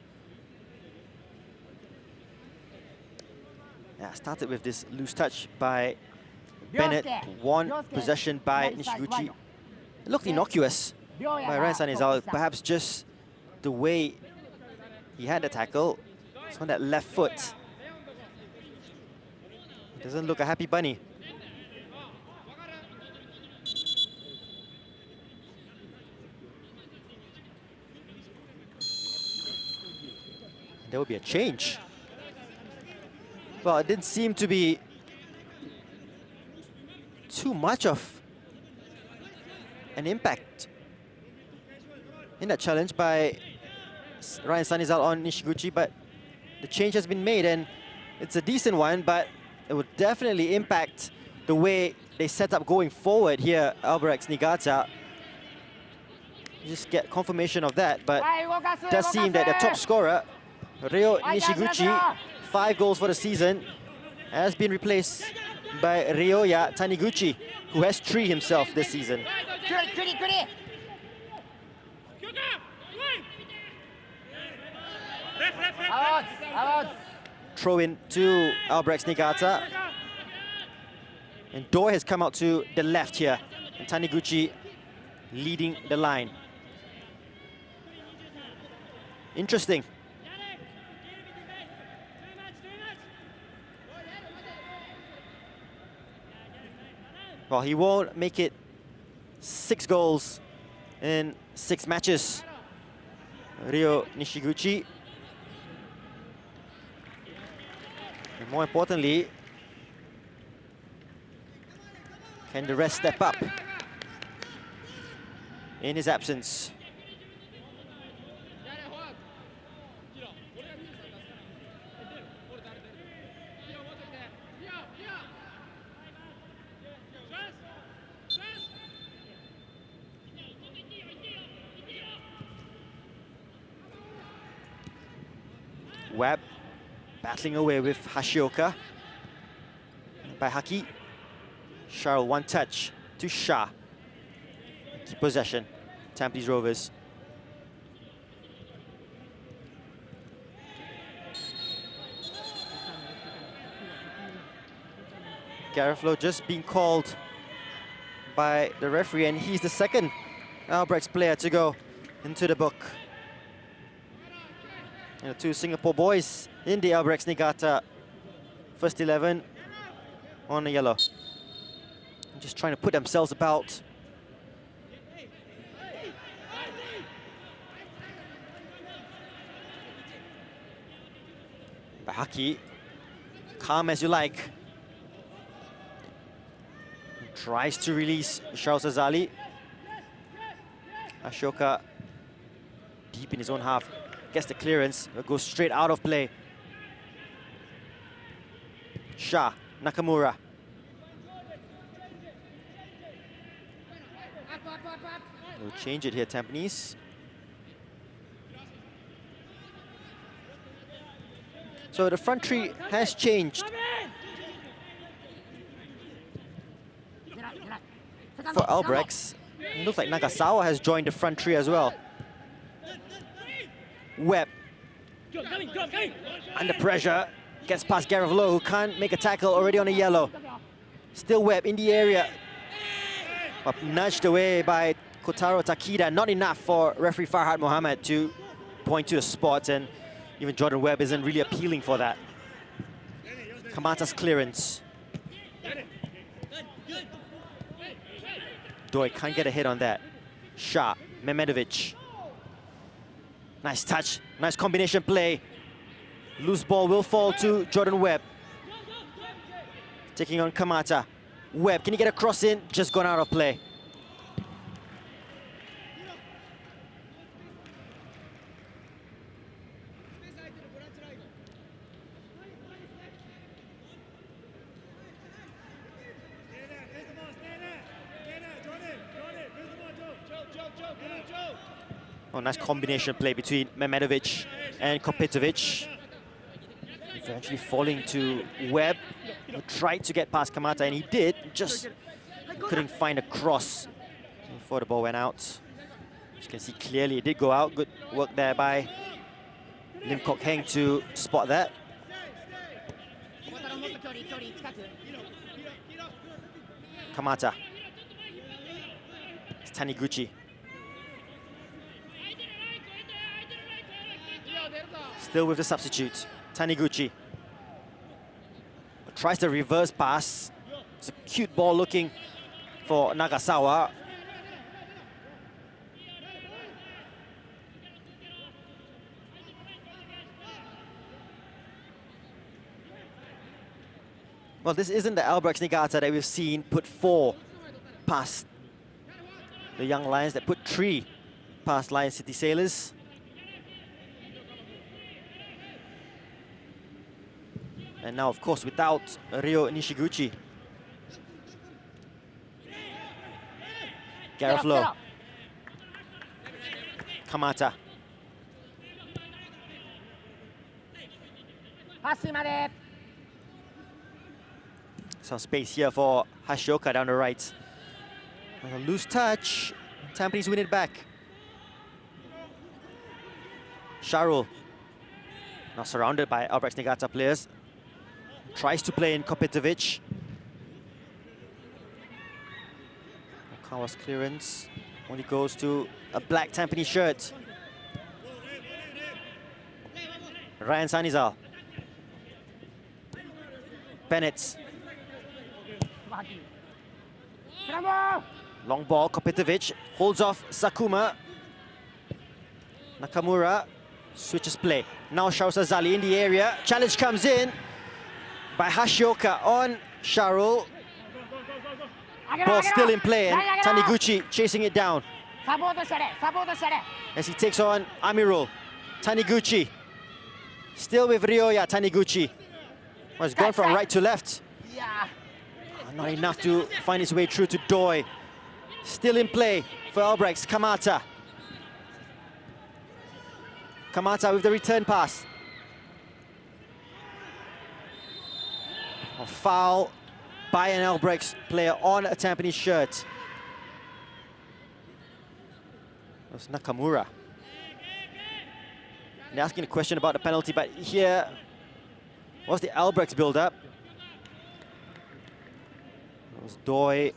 Yeah, started with this loose touch by Bennett. One possession by Nishiguchi. It looked innocuous by Ryan Sanizal. Perhaps just the way he had the tackle. It's on that left foot. Doesn't look a happy bunny. There will be a change. Well, it didn't seem to be too much of an impact in that challenge by Ryan Sanizal on Nishiguchi, but the change has been made and it's a decent one, but it would definitely impact the way they set up going forward here, Albirex Niigata. Just get confirmation of that, but it does seem that the top scorer, Ryo Nishiguchi, 5 goals for the season, has been replaced by Ryoya Taniguchi, who has 3 himself this season. Throw in to Albirex Niigata. And Doi has come out to the left here. And Taniguchi leading the line. Interesting. Well, he won't make it 6 goals in 6 matches. Ryo Nishiguchi. And more importantly, can the rest step up in his absence? Webb battling away with Hashioka by Haki. Charles, one touch to Shah. Keep possession, Tampines Rovers. Garofalo just being called by the referee, and he's the second Albirex player to go into the book. And the 2 Singapore boys in the Albirex Niigata first 11 on the yellow. Just trying to put themselves about. By Haki, calm as you like. Tries to release Charles Azali. Ashoka deep in his own half. Gets the clearance, goes straight out of play. Shah, Nakamura. We'll change it here, Tampines. So the front three has changed. For Albirex, it looks like Nagasawa has joined the front three as well. Webb, under pressure, gets past Garofalo, who can't make a tackle, already on a yellow. Still Webb in the area, but nudged away by Kotaro Takida. Not enough for referee Farhad Mohammed to point to the spot, and even Jordan Webb isn't really appealing for that. Kamata's clearance. Doi can't get a hit on that. Shah, Mehmedovic. Nice touch, nice combination play. Loose ball will fall to Jordan Webb. Taking on Kamata. Webb, can he get a cross in? Just gone out of play. Oh, nice combination play between Mehmedovic and Kopetovic. Eventually falling to Webb, who tried to get past Kamata, and he did, just couldn't find a cross before the ball went out. As you can see clearly, it did go out. Good work there by Lim Kok Heng to spot that. Kamata. It's Taniguchi. Still with the substitute, Taniguchi. Tries the reverse pass. It's a cute ball looking for Nagasawa. Well, this isn't the Albirex Niigata that we've seen put 4 past the young Lions that put 3 past Lion City Sailors. And now, of course, without Ryo Nishiguchi. Gareth Lowe. Kamata. Some space here for Hashioka down the right. A loose touch. Tampines win it back. Sharul. Now surrounded by Albirex Niigata players. Tries to play in Kopetovic. Okawa's clearance only goes to a black Tampines shirt. Ryan Sanizal. Bennett. Long ball, Kopetovic holds off Sakuma. Nakamura switches play. Now Sharul Sazali in the area. Challenge comes in by Hashioka on Sharul. Ball still in play and Taniguchi chasing it down as he takes on Amirul. Taniguchi still with Ryoya. Taniguchi has gone from right to left. Not enough to find his way through to Doi. Still in play for Albirex. Kamata. Kamata with the return pass. A foul by an Albirex player on a Tampines shirt. It was Nakamura. They're asking a question about the penalty, but here was the Albirex build-up. It was Doi.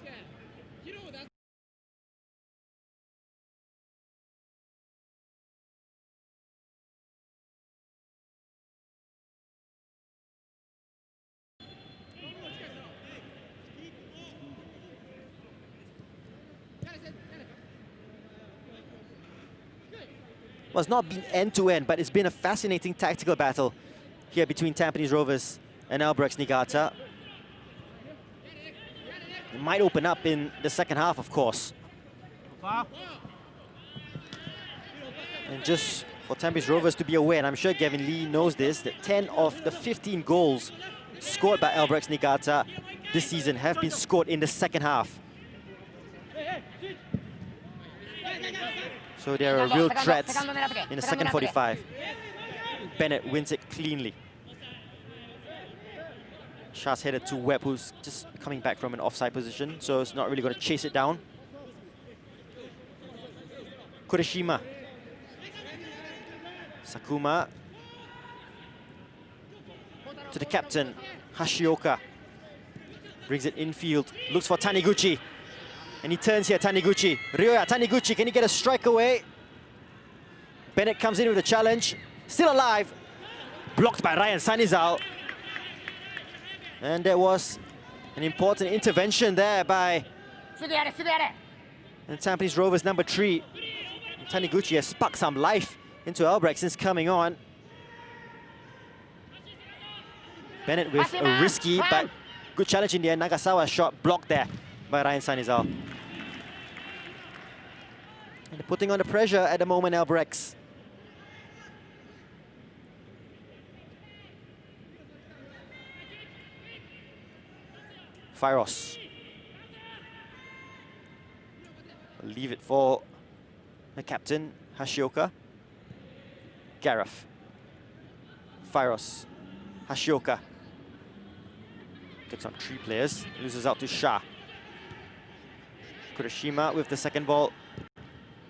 Well, it's not been end-to-end, but it's been a fascinating tactical battle here between Tampines Rovers and Albirex Niigata. It might open up in the second half, of course. And just for Tampines Rovers to be aware, and I'm sure Gavin Lee knows this, that 10 of the 15 goals scored by Albirex Niigata this season have been scored in the second half. So there are real threats in the second 45. Bennett wins it cleanly. Shah's headed to Webb, who's just coming back from an offside position, so it's not really going to chase it down. Kurishima. Sakuma. To the captain, Hashioka. Brings it infield, looks for Taniguchi. And he turns here, Taniguchi. Ryoya, Taniguchi, can he get a strike away? Bennett comes in with a challenge. Still alive. Blocked by Ryan Sanizal. And there was an important intervention there by and Tampines Rovers number 3. And Taniguchi has sparked some life into Albirex since coming on. Bennett with a risky but good challenge in the end. Nagasawa shot blocked there by Ryan Sanizal. And they're putting on the pressure at the moment, Albirex. Firos. Leave it for the captain, Hashioka. Gareth. Firos. Hashioka. Takes on 3 players, loses out to Shah. Kurishima with the second ball.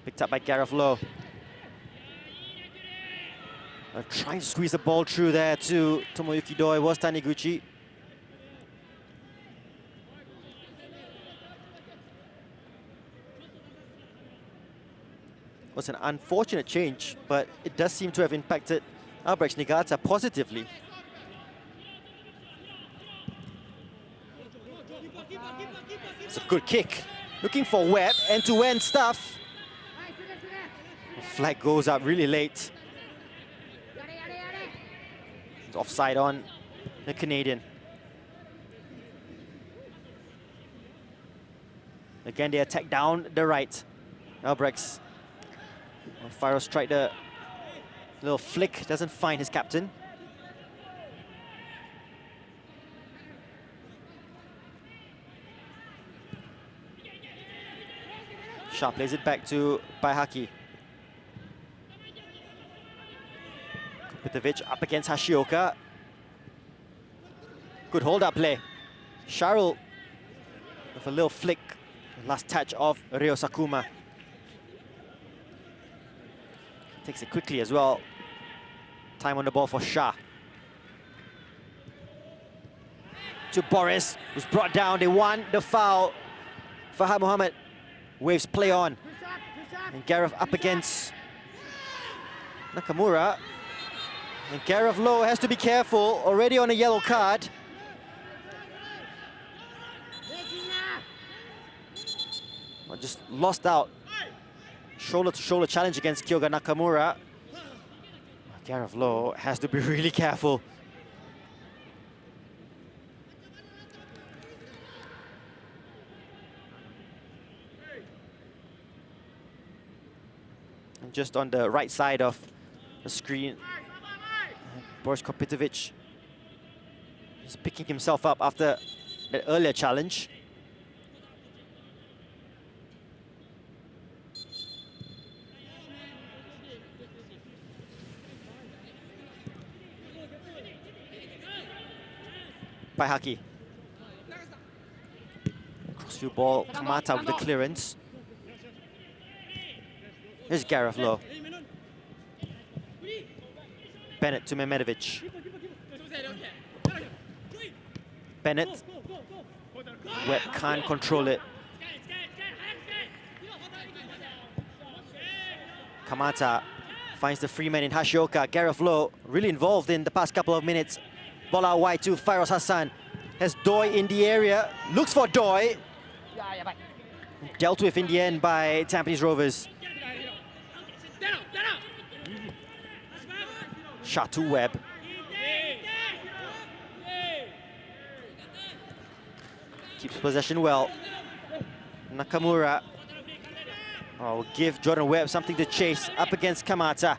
Picked up by Gareth Lowe. Trying to squeeze the ball through there to Tomoyuki Doi was Taniguchi. It was an unfortunate change, but it does seem to have impacted Albirex Niigata positively. It's a good kick. Looking for Webb, end-to-end stuff. The flag goes up really late. It's offside on the Canadian. Again, they attack down the right. Albirex. Firos tried a little flick, doesn't find his captain. Shah plays it back to Baihaki. Kopitovic up against Hashioka. Good hold-up play. Sharul with a little flick. Last touch of Ryo Sakuma. Takes it quickly as well. Time on the ball for Shah. To Boris, who's brought down. They won the foul. Fahad Mohammed waves play on. And Gareth up against Nakamura. And Gareth Lowe has to be careful, already on a yellow card. Well, just lost out. Shoulder-to-shoulder challenge against Kyoga Nakamura. Gareth Lowe has to be really careful. And just on the right side of the screen, Boris Kopitovic is picking himself up after the earlier challenge. Baihaki. Crossfield ball, Kamata with the clearance. Here's Gareth Lowe. Bennett to Mehmedovic. Bennett. Webb can't control it. Kamata finds the free man in Hashioka. Gareth Lowe really involved in the past couple of minutes. Ball out wide to Firoz Hassan. Has Doi in the area. Looks for Doi. Dealt with in the end by Tampines Rovers. Shot to Webb. Keeps possession well. Nakamura. Oh, give Jordan Webb something to chase up against Kamata.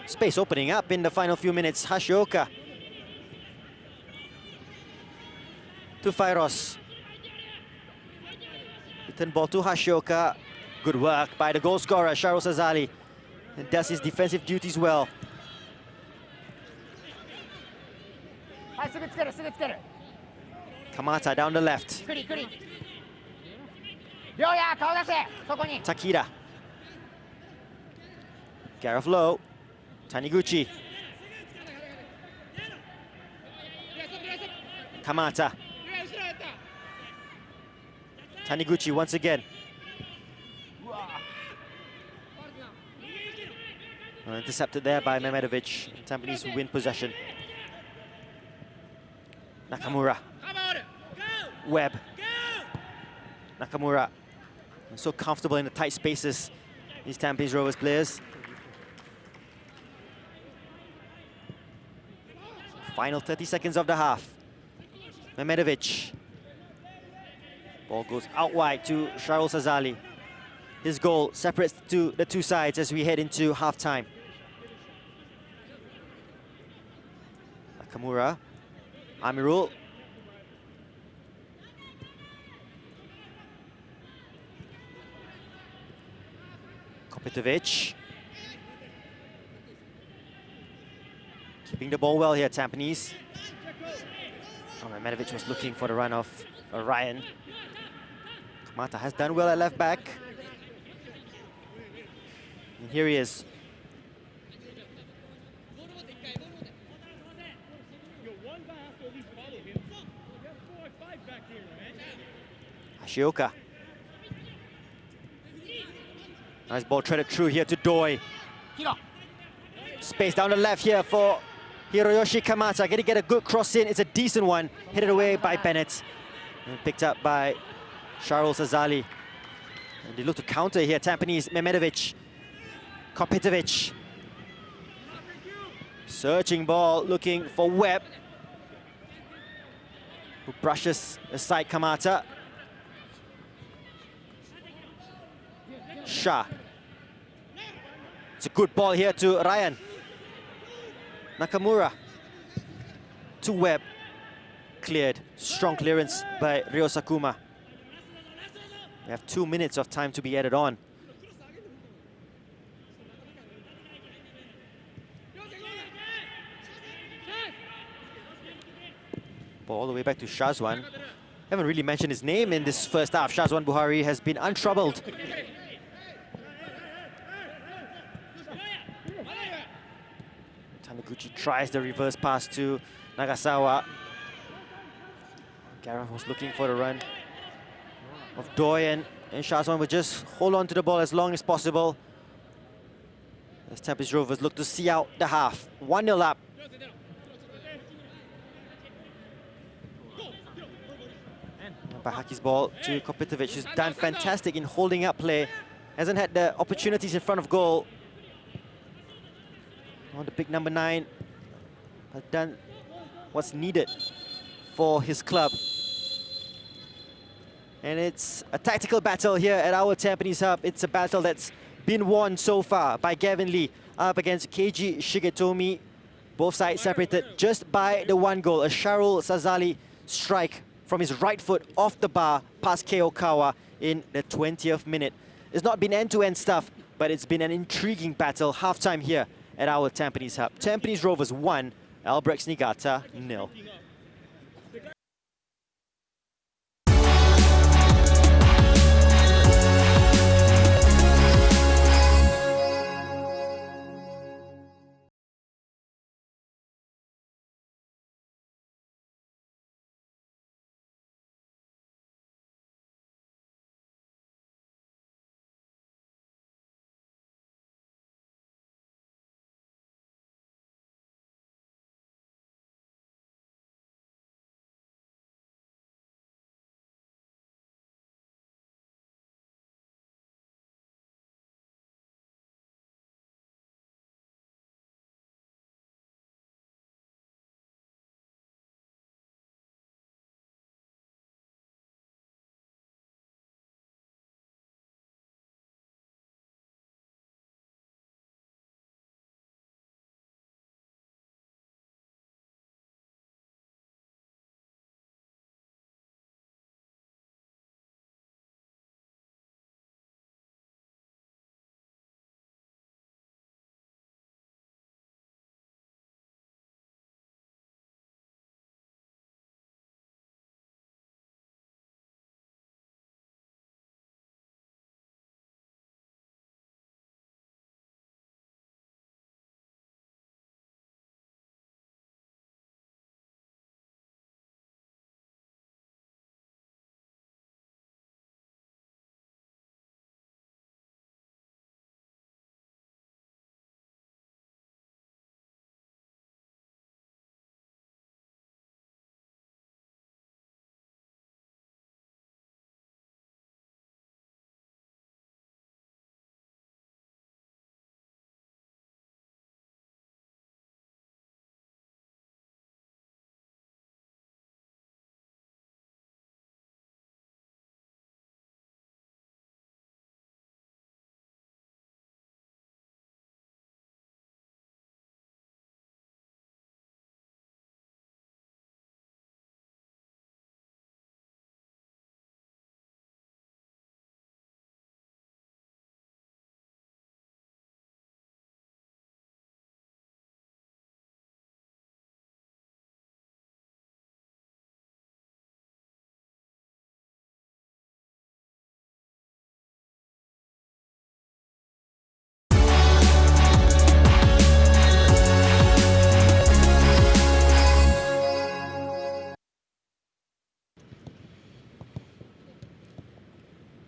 Space opening up in the final few minutes. Hashioka to Firos. Return ball to Hashioka. Good work by the goal scorer, Shahrul Sazali. And does his defensive duties well. Kamata down the left. Takida. Gareth Lowe. Taniguchi. Kamata. Taniguchi once again. Intercepted there by Mehmedovic. Tampines win possession. Nakamura. Webb. Nakamura. So comfortable in the tight spaces, these Tampines Rovers players. Final 30 seconds of the half. Mehmedovic. Ball goes out wide to Shahrul Sazali. His goal separates the two sides as we head into halftime. Nakamura. Amirul. Kopitovic. Keeping the ball well here, Tampines. Oh, Mehmedovic was looking for the run of Ryan. Kamata has done well at left back. And here he is. Hashioka. Nice ball threaded through here to Doi. Space down the left here for Hiroyoshi Kamata. Can he get a good cross in? It's a decent one. Headed away by Bennett. And picked up by Shahrul Sazali. And they look to counter here. Tampines, Mehmedovic. Kopitovic. Searching ball, looking for Webb. who brushes aside Kamata. Shah. It's a good ball here to Ryan. Nakamura to Webb. Cleared. Strong clearance by Ryo Sakuma. We have 2 minutes of time to be added on. Ball all the way back to Shazwan. Haven't really mentioned his name in this first half. Shazwan Buhari has been untroubled. Taniguchi tries the reverse pass to Nagasawa. Gareth was looking for the run of Doyen, and Shazwan will just hold on to the ball as long as possible as Tampines Rovers look to see out the half. 1-0 up. Bahaki's ball to Kopitovic, who's done fantastic in holding up play. Hasn't had the opportunities in front of goal. On the big number 9, has done what's needed for his club. And it's a tactical battle here at our Tampines Hub. It's a battle that's been won so far by Gavin Lee up against Keiji Shigetomi. Both sides separated just by the 1 goal. A Sharul Sazali strike from his right foot off the bar past Kei Okawa in the 20th minute. It's not been end-to-end stuff, but it's been an intriguing battle. Half-time here at our Tampines Hub. Tampines Rovers 1, Albirex Niigata 0.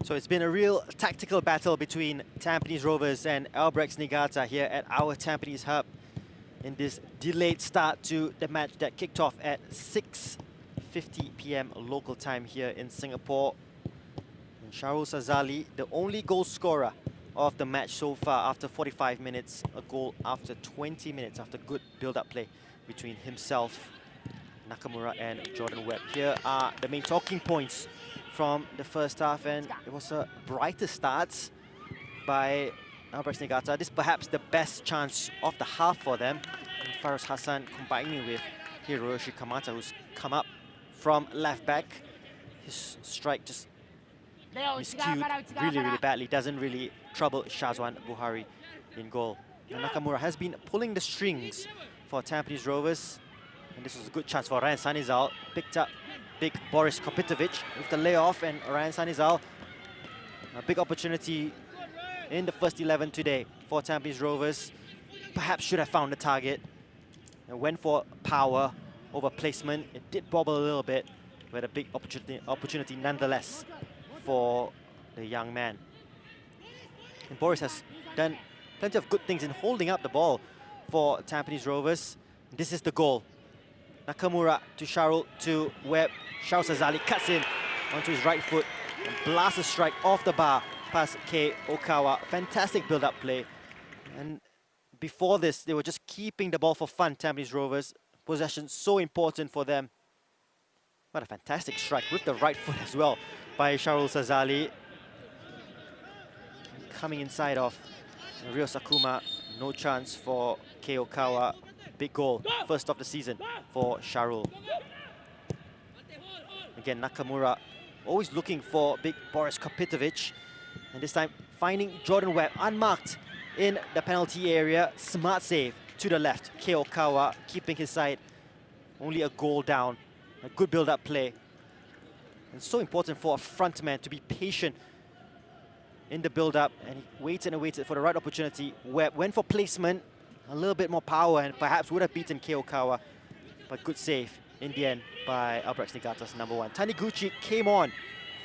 So it's been a real tactical battle between Tampines Rovers and Albirex Niigata here at our Tampines Hub in this delayed start to the match that kicked off at 6:50 p.m. local time here in Singapore. And Sharul Sazali, the only goal scorer of the match so far after 45 minutes, a goal after 20 minutes after good build-up play between himself Nakamura and Jordan Webb. Here are the main talking points from the first half, and it was a brighter start by Albirex Niigata. This is perhaps the best chance of the half for them. And Farouz Hassan combining with Hiroyoshi Kamata, who's come up from left back. His strike just miscued really badly. Doesn't really trouble Shazwan Buhari in goal. And Nakamura has been pulling the strings for Tampines Rovers. And this was a good chance for Ryan Sanizal. Picked up big Boris Kopitovic with the layoff, and Ryan Sanizal, a big opportunity in the first 11 today for Tampines Rovers. Perhaps should have found the target. And went for power over placement. It did bobble a little bit, but a big opportunity nonetheless for the young man. And Boris has done plenty of good things in holding up the ball for Tampines Rovers. This is the goal. Nakamura to Sharul to Webb. Shao Sazali cuts in onto his right foot and blasts a strike off the bar past Kei Okawa. Fantastic build-up play. And before this, they were just keeping the ball for fun, Tampines Rovers. Possession so important for them. What a fantastic strike with the right foot as well by Sharul Sazali. Coming inside of Ryo Sakuma, no chance for Kei Okawa. Big goal, first of the season for Sharul. Again, Nakamura always looking for big Boris Kopitovic. And this time finding Jordan Webb unmarked in the penalty area. Smart save to the left. Kei Okawa keeping his side only a goal down. A good build-up play. And so important for a front man to be patient in the build-up, and he waited and waited for the right opportunity. Webb went for placement, a little bit more power, and perhaps would have beaten Kei Okawa, but good save in the end by Albirex Niigata's number 1. Taniguchi came on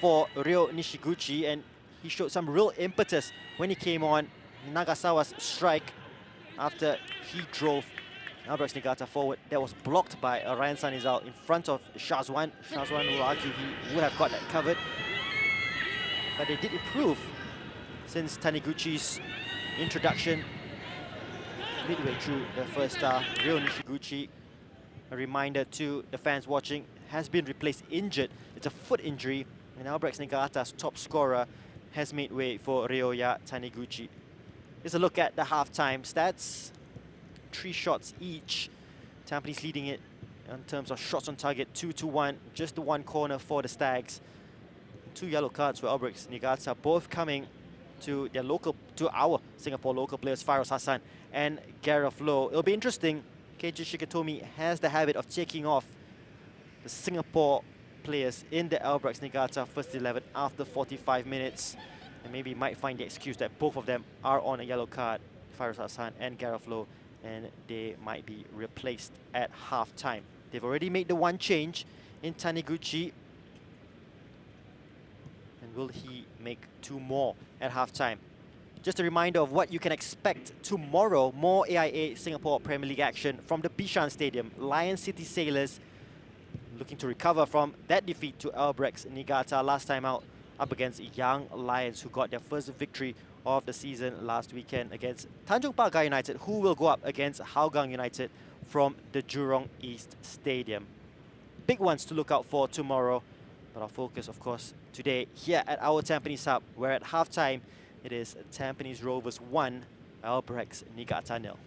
for Ryo Nishiguchi, and he showed some real impetus when he came on. Nagasawa's strike after he drove Albirex Niigata forward, that was blocked by Ryan Sanizal in front of Shazwan. Shazwan will argue he would have got that covered, but they did improve since Taniguchi's introduction midway through the first half. Ryo Nishiguchi, a reminder to the fans watching, has been replaced injured. It's a foot injury, and Albirex Niigata's top scorer has made way for Ryoya Taniguchi. Here's a look at the halftime stats. 3 shots each. Tampines leading it in terms of shots on target, 2-1. Just the 1 corner for the Stags. 2 yellow cards for Albirex Niigata, both coming to our Singapore local players, Farouz Hassan and Gareth Lowe. It'll be interesting. Keiji Shikatomi has the habit of taking off the Singapore players in the Albirex Niigata first 11 after 45 minutes. And maybe might find the excuse that both of them are on a yellow card, Farouz Hassan and Gareth Lowe, and they might be replaced at half-time. They've already made the 1 change in Taniguchi. And will he make 2 more at half-time? Just a reminder of what you can expect tomorrow. More AIA Singapore Premier League action from the Bishan Stadium. Lion City Sailors looking to recover from that defeat to Albirex Niigata last time out, up against Young Lions, who got their first victory of the season last weekend against Tanjong Pagar United, who will go up against Hougang United from the Jurong East Stadium. Big ones to look out for tomorrow, but our focus, of course, today here at our Tampines Hub, where at halftime it is Tampines Rovers 1, Albirex Niigata 0.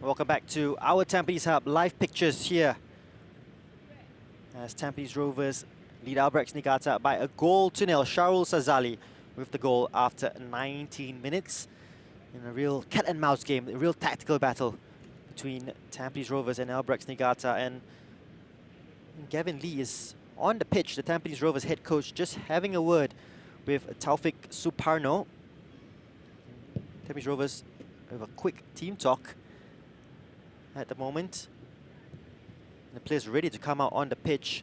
Welcome back to our Tampines Hub. Live pictures here as Tampines Rovers lead Albirex Niigata by 1-0. Sharul Sazali with the goal after 19 minutes in a real cat and mouse game, a real tactical battle between Tampines Rovers and Albirex Niigata. And Gavin Lee is on the pitch, the Tampines Rovers head coach, just having a word with Taufik Suparno. Tampines Rovers have a quick team talk at the moment. The players ready to come out on the pitch.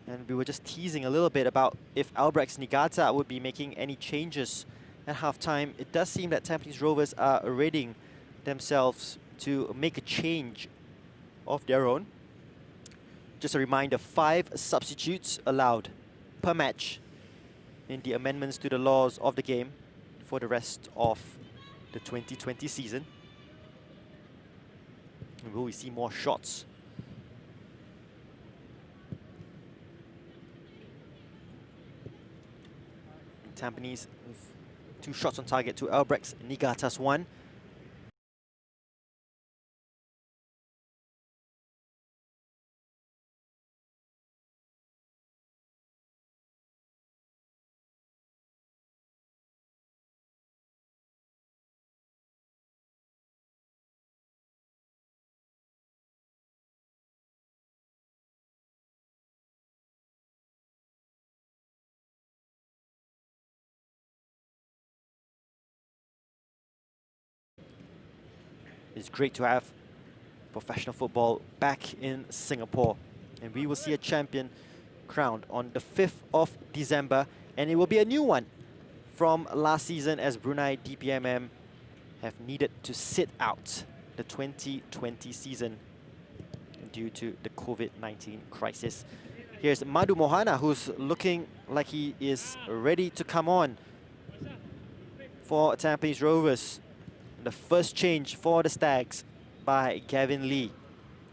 And we were just teasing a little bit about if Albirex Niigata would be making any changes at halftime. It does seem that Tampines Rovers are readying themselves to make a change of their own. Just a reminder, 5 substitutes allowed per match in the amendments to the laws of the game for the rest of the 2020 season. And will we see more shots? Tampines with 2 shots on target to Albirex Niigata's 1. It's great to have professional football back in Singapore. And we will see a champion crowned on the 5th of December. And it will be a new one from last season, as Brunei DPMM have needed to sit out the 2020 season due to the COVID-19 crisis. Here's Madhu Mohana, who's looking like he is ready to come on for Tampines Rovers. The first change for the Stags by Gavin Lee.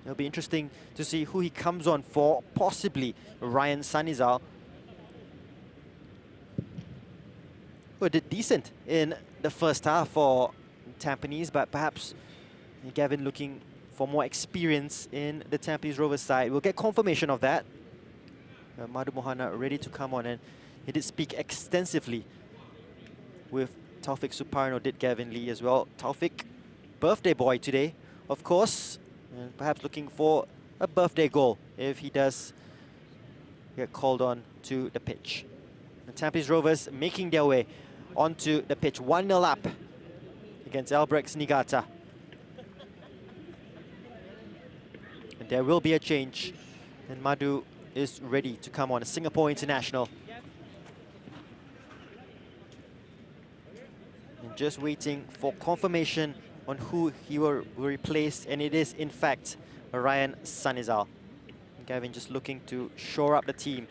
It'll be interesting to see who he comes on for, possibly Ryan Sanizal, who did decent in the first half for Tampines, but perhaps Gavin looking for more experience in the Tampines Rovers side. We'll get confirmation of that. Madhu Mohana ready to come on, and he did speak extensively with Taufik Suparno, did Gavin Lee as well. Taufik, birthday boy today, of course, and perhaps looking for a birthday goal if he does get called on to the pitch. The Tampines Rovers making their way onto the pitch, 1-0 up against Albirex Niigata. And there will be a change, and Madhu is ready to come on, a Singapore international. And just waiting for confirmation on who he will replace, and it is in fact Ryan Sanizal. Gavin just looking to shore up the team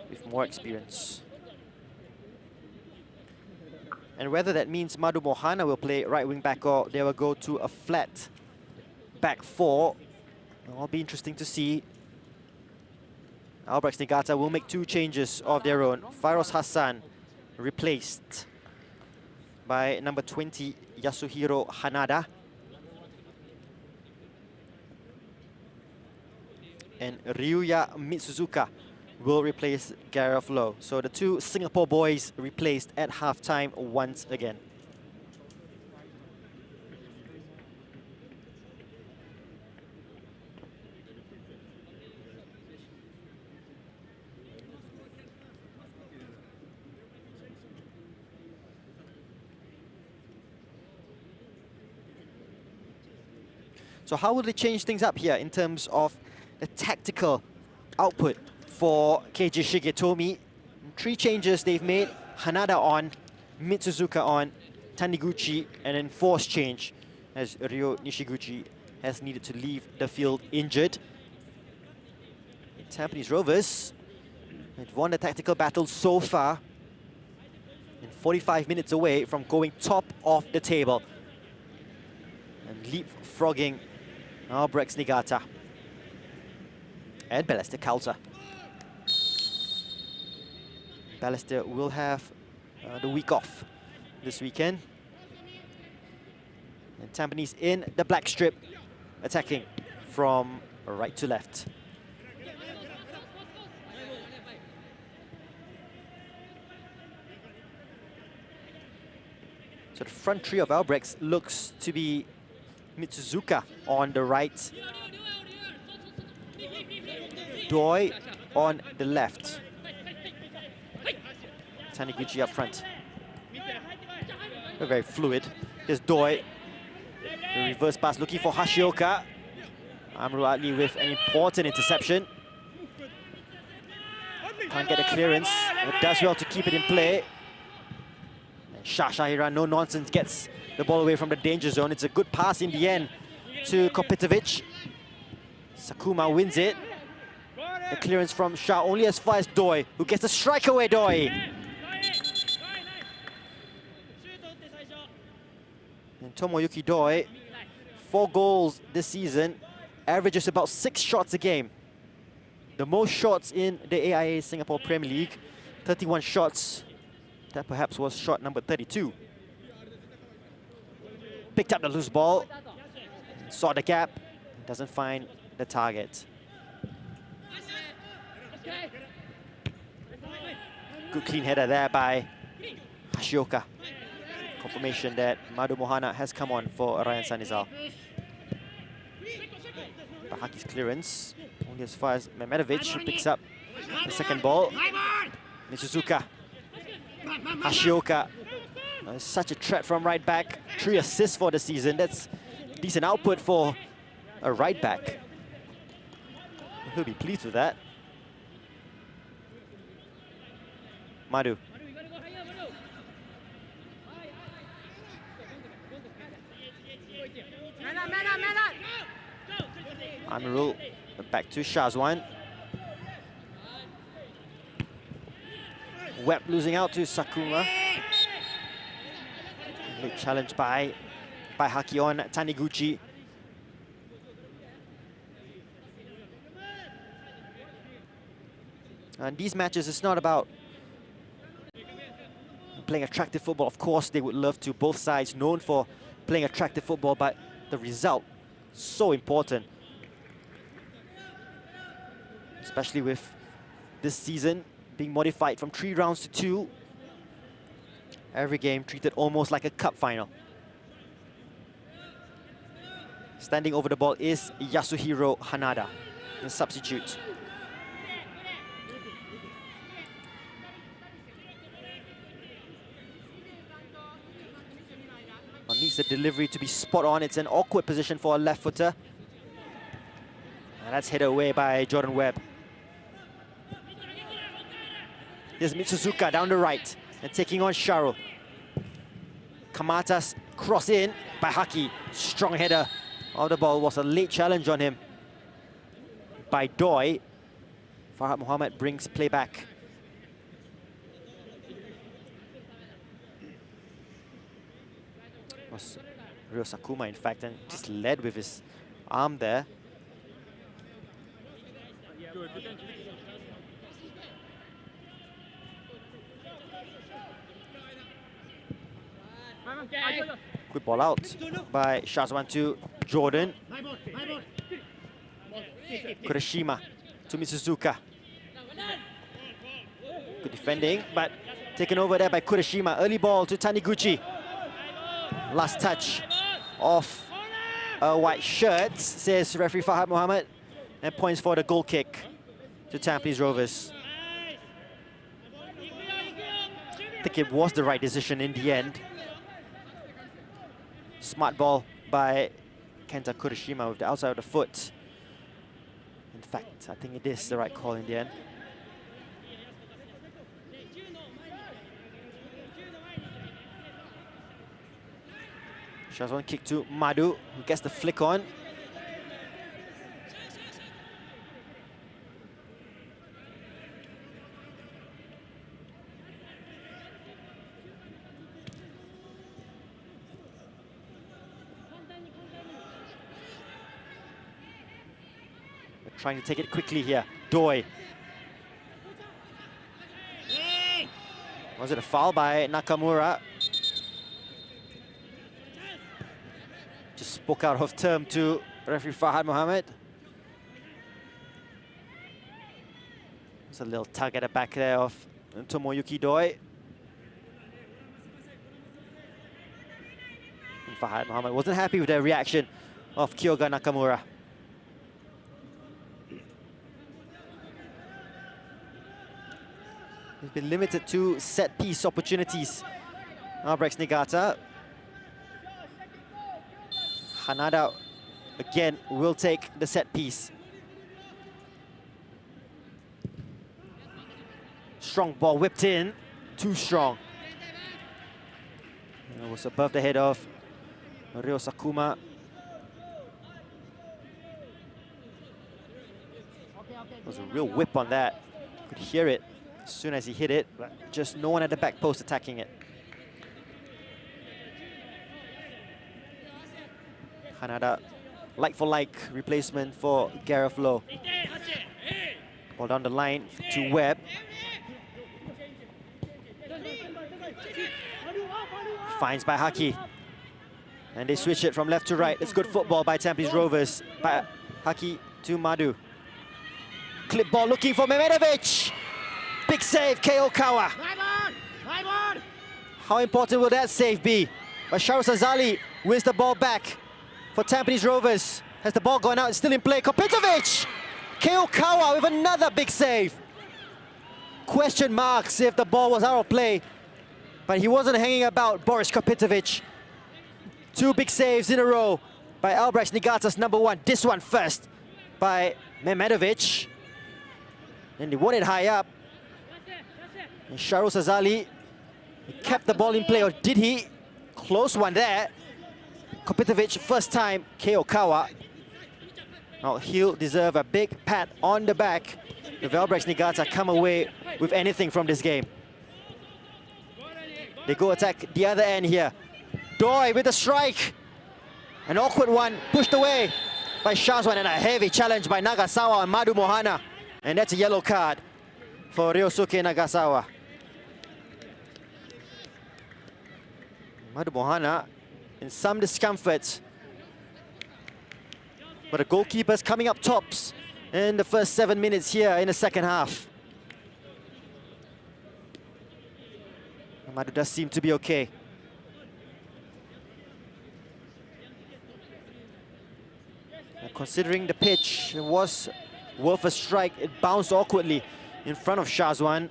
with more experience. And whether that means Madhu Mohana will play right wing back or they will go to a flat back 4, it'll be interesting to see. Albirex Niigata will make 2 changes of their own. Fairoz Hassan replaced by number 20, Yasuhiro Hanada. And Ryuya Mitsuzuka will replace Gareth Lowe. So the 2 Singapore boys replaced at halftime once again. So how will they change things up here in terms of the tactical output for KJ Shigetomi? 3 changes they've made: Hanada on, Mitsuzuka on, Taniguchi, and then forced change as Ryo Nishiguchi has needed to leave the field injured. Tampines Rovers have won the tactical battle so far, and 45 minutes away from going top of the table and leapfrogging Albirex Niigata and Balestier Khalsa. Balestier will have the week off this weekend. And Tampines in the black strip, attacking from right to left. So the front three of Albirex looks to be Mitsuzuka on the right, Doi on the left, Taniguchi up front. They're very fluid. Here's Doi. The reverse pass looking for Hashioka. Amru Adli with an important interception. Can't get a clearance, but does well to keep it in play. And Shashahira, no nonsense, gets the ball away from the danger zone. It's a good pass in the end to Kopitovic. Sakuma wins it. The clearance from Shah only as far as Doi, who gets the strike away. Doi. And Tomoyuki Doi, 4 goals this season, averages about 6 shots a game. The most shots in the AIA Singapore Premier League, 31 shots. That perhaps was shot number 32. Picked up the loose ball, saw the gap, doesn't find the target. Good clean header there by Hashioka. Confirmation that Madu Mohana has come on for Ryan Sanizal. Bahaki's clearance, only as far as Mehmedovic, who picks up the second ball. Mitsuzuka. Hashioka. Such a threat from right back. 3 assists for the season. That's decent output for a right back. He'll be pleased with that. Madu. Amirul back to Shazwan. Webb losing out to Sakuma. Big challenge by Haki on Taniguchi. And these matches, it's not about playing attractive football. Of course, they would love to. Both sides known for playing attractive football, but the result, so important. Especially with this season being modified from 3 rounds to 2. Every game treated almost like a cup final. Standing over the ball is Yasuhiro Hanada, the substitute. Needs the delivery to be spot on. It's an awkward position for a left footer. And that's headed away by Jordan Webb. Here's Mitsuzuka down the right and taking on Sharo. Kamata's cross in by Haki. Strong header of the ball. Was a late challenge on him by Doi. Farhad Mohammed brings play back. Was Ryo Sakuma, in fact, and just led with his arm there. Good ball out by Shazwan to Jordan. Kurashima to Mitsuzuka. Good defending, but taken over there by Kurashima. Early ball to Taniguchi. Last touch of a white shirt, says referee Farhad Mohammed, and points for the goal kick to Tampines Rovers. I think it was the right decision in the end. Smart ball by Kenta Kurashima with the outside of the foot. In fact, I think it is the right call in the end. Shazwan kick to Madu, who gets the flick on. They're trying to take it quickly here. Doi. Was it a foul by Nakamura? Just spoke out of term to referee Fahad Mohammed. There's a little tug at the back there of Tomoyuki Doi. And Fahad Mohammed wasn't happy with the reaction of Kyoga Nakamura. He's been limited to set-piece opportunities. Albirex Niigata. Hanada again will take the set piece. Strong ball whipped in, too strong. And it was above the head of Ryo Sakuma. There was a real whip on that. You could hear it as soon as he hit it, but just no one at the back post attacking it. Hanada, like-for-like replacement for Gareth Lowe. Ball down the line to Webb. Finds by Haki. And they switch it from left to right. It's good football by Tampines Rovers. By Haki to Madu. Clip ball looking for Mehmedovic. Big save, KO Kawa. How important will that save be? But Shahrul Sazali wins the ball back for Tampines Rovers. Has the ball gone out? It's still in play. Kopitovic! KO Kawa with another big save. Question marks if the ball was out of play. But he wasn't hanging about, Boris Kopitovic. Two big saves in a row by Albirex Niigata's number one. This one first by Mehmedovic. And he won it high up. And Shahrul Sazali, he kept the ball in play, or did he? Close one there. Kopitovic, first time, KO Kawa. Now he'll deserve a big pat on the back if Albirex Niigata come away with anything from this game. They go attack the other end here. Doi with a strike. An awkward one, pushed away by Shazwan, and a heavy challenge by Nagasawa and Madu Mohana. And that's a yellow card for Ryosuke Nagasawa. Madu Mohana in some discomfort. But the goalkeeper's coming up tops in the first 7 minutes here in the second half. Madu does seem to be okay. And considering the pitch, it was worth a strike. It bounced awkwardly in front of Shazwan.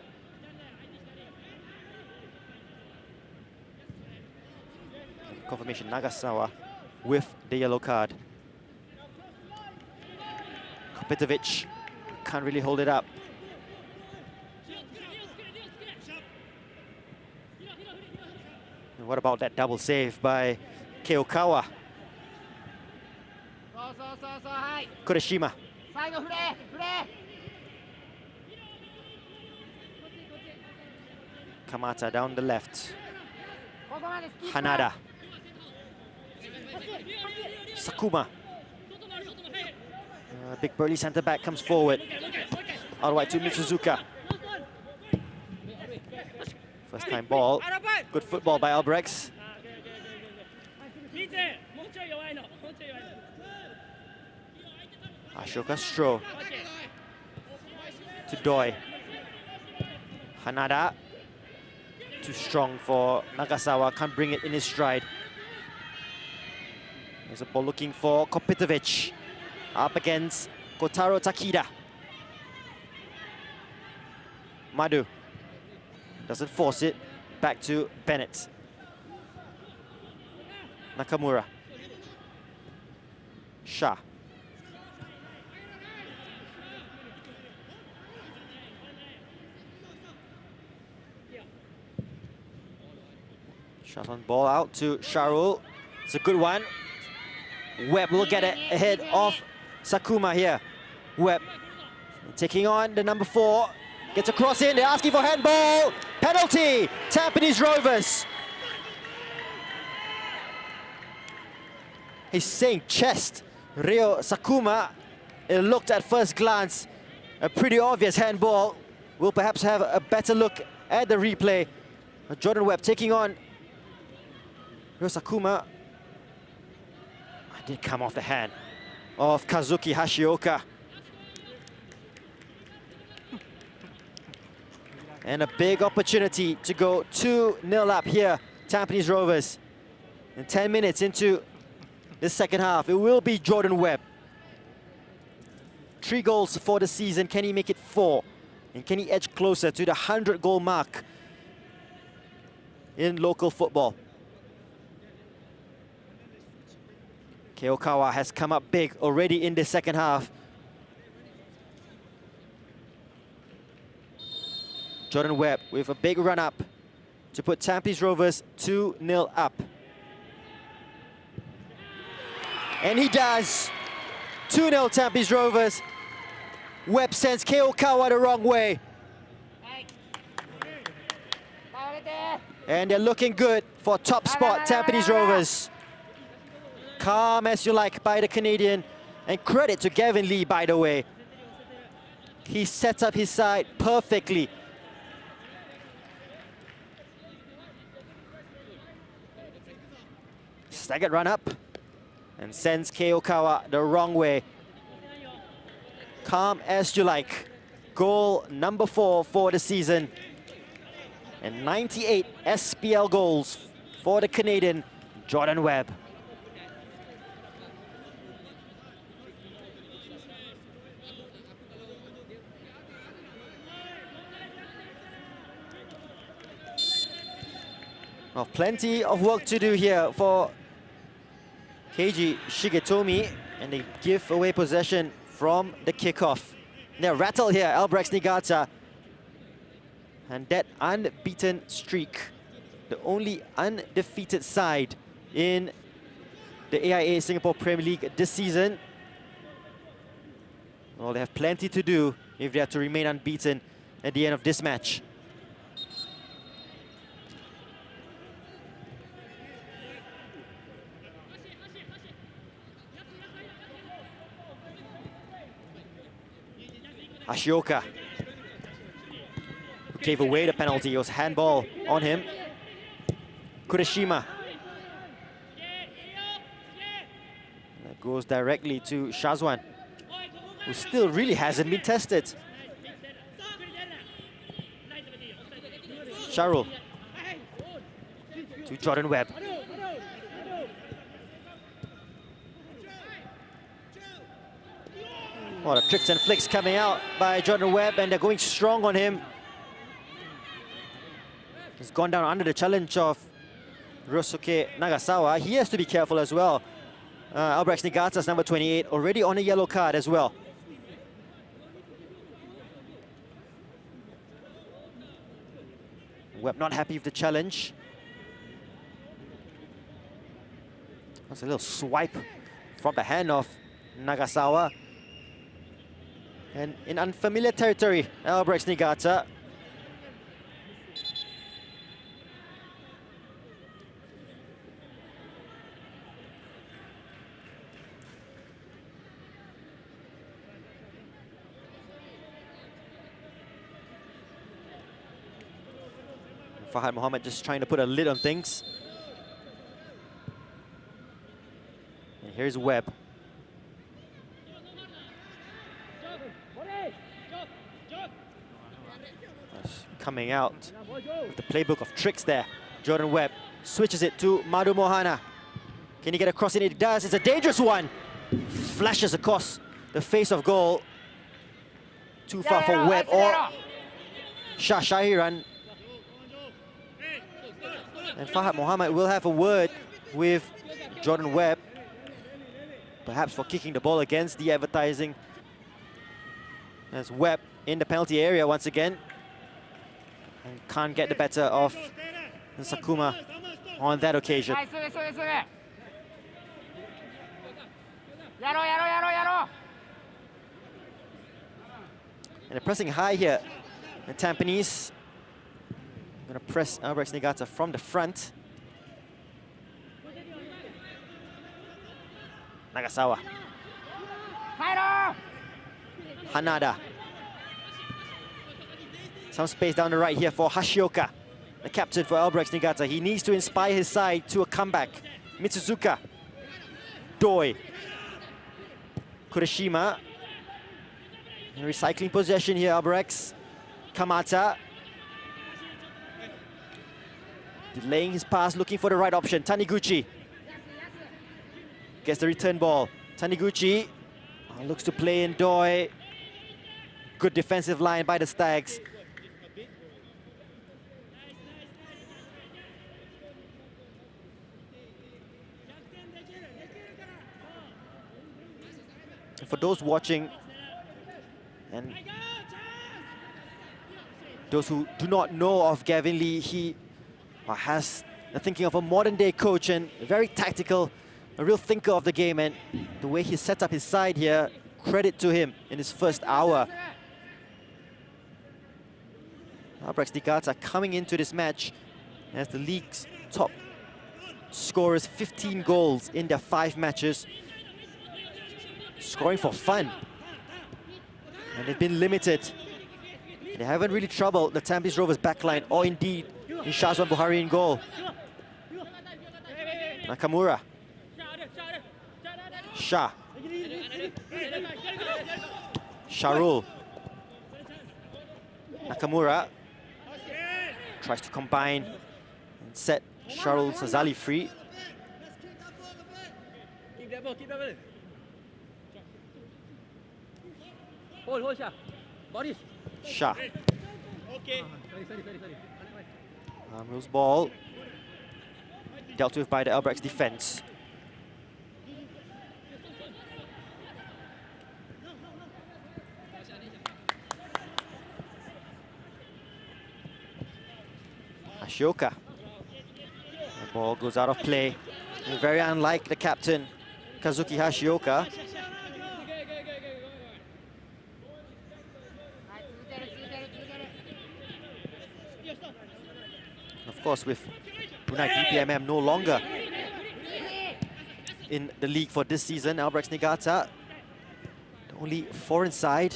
Confirmation, Nagasawa with the yellow card. Kopitovic can't really hold it up. And what about that double save by Keokawa? Kurashima. Kamata down the left. Hanada. Sakuma. Big burly centre back comes forward. All right to Mitsuzuka. First time ball. Good football by Albirex. Ashoka Stroh to Doi. Hanada. Too strong for Nagasawa. Can't bring it in his stride. There's a ball looking for Kopitovic. Up against Kotaro Takida. Madu doesn't force it. Back to Bennett. Nakamura. Shah. Shot on ball out to Shahrul. It's a good one. Webb will get it ahead of Sakuma here. Webb taking on the number 4. Gets a cross in. They're asking for handball. Penalty. Tampines Rovers. He's saying chest. Ryo Sakuma. It looked at first glance a pretty obvious handball. We'll perhaps have a better look at the replay. Jordan Webb taking on Ryo Sakuma. Did come off the hand of Kazuki Hashioka. And a big opportunity to go 2-0 up here, Tampines Rovers. And 10 minutes into the second half, it will be Jordan Webb. 3 goals for the season. Can he make it 4? And can he edge closer to the 100-goal mark in local football? Keokawa has come up big already in the second half. Jordan Webb with a big run up to put Tampines Rovers 2-0 up. And he does. 2-0 Tampines Rovers. Webb sends Keokawa the wrong way. And they're looking good for top spot, Tampines Rovers. Calm as you like by the Canadian. And credit to Gavin Lee, by the way. He sets up his side perfectly. Staggered run up and sends Keokawa the wrong way. Calm as you like. Goal number 4 for the season. And 98 SPL goals for the Canadian, Jordan Webb. Well, plenty of work to do here for Keiji Shigetomi, and they give away possession from the kickoff. They're rattled here, Albirex Niigata. And that unbeaten streak, the only undefeated side in the AIA Singapore Premier League this season. Well, they have plenty to do if they have to remain unbeaten at the end of this match. Hashioka, who gave away the penalty. It was handball on him. Kurashima. That goes directly to Shazwan, who still really hasn't been tested. Sharul to Jordan Webb. Oh, the tricks and flicks coming out by Jordan Webb, and they're going strong on him. He's gone down under the challenge of Ryosuke Nagasawa. He has to be careful as well. Albirex Niigata's number 28, already on a yellow card as well. Webb not happy with the challenge. That's a little swipe from the hand of Nagasawa. And in unfamiliar territory, Albirex Niigata. Fahad Mohammed just trying to put a lid on things. And here's Webb. Coming out with the playbook of tricks there. Jordan Webb switches it to Madu Mohana. Can he get across it? He does. It's a dangerous one. Flashes across the face of goal. Too far for Webb or Shah Shahiran. And Fahad Mohammed will have a word with Jordan Webb, perhaps for kicking the ball against the advertising. There's Webb in the penalty area once again. And can't get the better of Sakuma on that occasion. And they're pressing high here. And Tampines going to press Albirex Niigata from the front. Nagasawa. Hanada. Some space down the right here for Hashioka, the captain for Albirex Niigata. He needs to inspire his side to a comeback. Mitsuzuka. Doi. Kurashima. Recycling possession here, Albirex. Kamata. Delaying his pass, looking for the right option. Taniguchi. Gets the return ball. Taniguchi looks to play in Doi. Good defensive line by the Stags. For those watching and those who do not know of Gavin Lee, he has the thinking of a modern-day coach and very tactical, a real thinker of the game, and the way he set up his side here, credit to him in his first hour. Albirex Niigata coming into this match as the league's top scorers, 15 goals in their 5 matches. Scoring for fun. And they've been limited. They haven't really troubled the Tampines Rovers backline, or indeed in Shazwan Buhari in goal. Nakamura. Shah. Sharul. Nakamura tries to combine and set Sharul Sazali free. Keep that ball, keep that ball. Hold, Shah. Boris. Shah. Okay. Amrul's ball dealt with by the Albirex defense. Ashioka. The ball goes out of play. Very unlike the captain, Kazuki Hashioka. Of course, with Brunei DPMM no longer in the league for this season, Albirex Niigata, the only foreign side,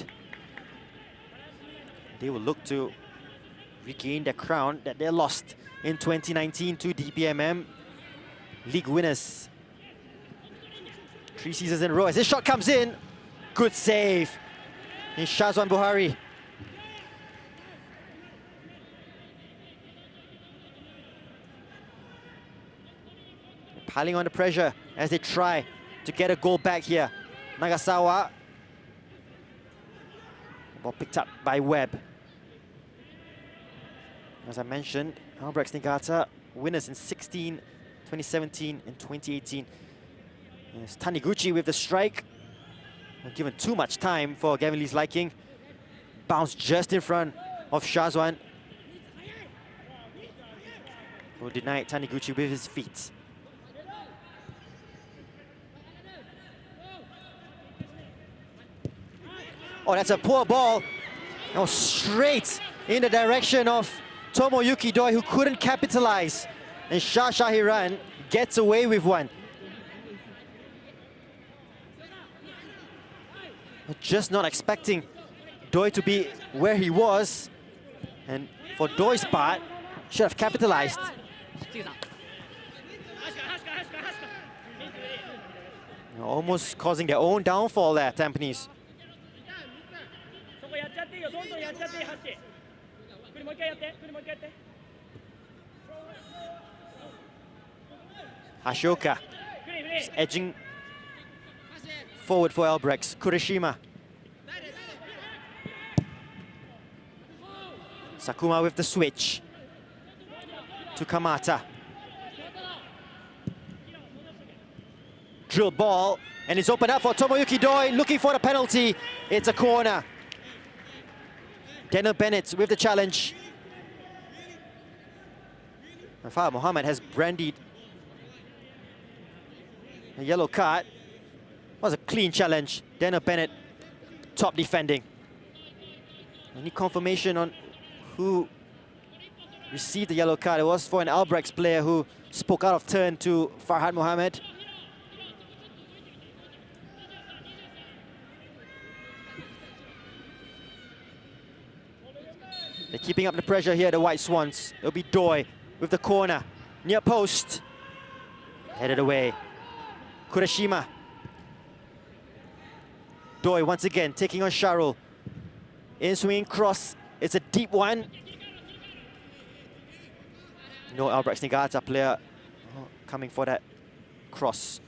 they will look to regain their crown that they lost in 2019 to DPMM. League winners 3 seasons in a row. As this shot comes in, good save in Shazwan Buhari. Piling on the pressure as they try to get a goal back here. Nagasawa. Ball picked up by Webb. As I mentioned, Albirex Niigata winners in 16, 2017 and 2018. It's Taniguchi with the strike. Not given too much time for Gavin Lee's liking. Bounced just in front of Shazwan, who denied Taniguchi with his feet. Oh, that's a poor ball. Oh, straight in the direction of Tomoyuki Doi, who couldn't capitalize. And Shah Shahiran gets away with one. Just not expecting Doi to be where he was. And for Doi's part, should have capitalized. Almost causing their own downfall there, Tampines. Ashoka is edging forward for Albirex. Kurashima. Sakuma with the switch to Kamata. Drill ball, and it's opened up for Tomoyuki Doi, looking for the penalty. It's a corner. Daniel Bennett with the challenge. Fahad Mohammed has brandied a yellow card. Was a clean challenge. Daniel Bennett, top defending. Any confirmation on who received the yellow card? It was for an Albirex player who spoke out of turn to Farhad Mohammed. They're keeping up the pressure here, the White Swans. It'll be Doi with the corner, near post. Headed away. Kurashima. Doi once again taking on Sharul. In swinging cross, it's a deep one. No Albirex Niigata player coming for that cross.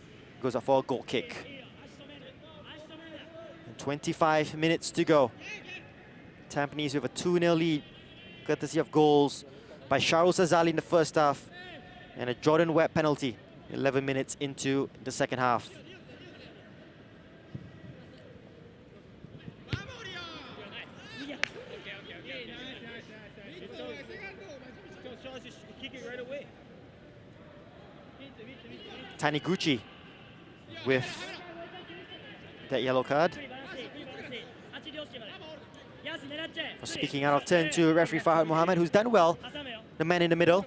Goes up for a goal kick. And 25 minutes to go. Tampines with a 2-0 lead, courtesy of goals by Sharul Sazali in the first half and a Jordan Webb penalty 11 minutes into the second half. Taniguchi with that yellow card for speaking out of turn to referee Farhad Mohammed, who's done well, the man in the middle.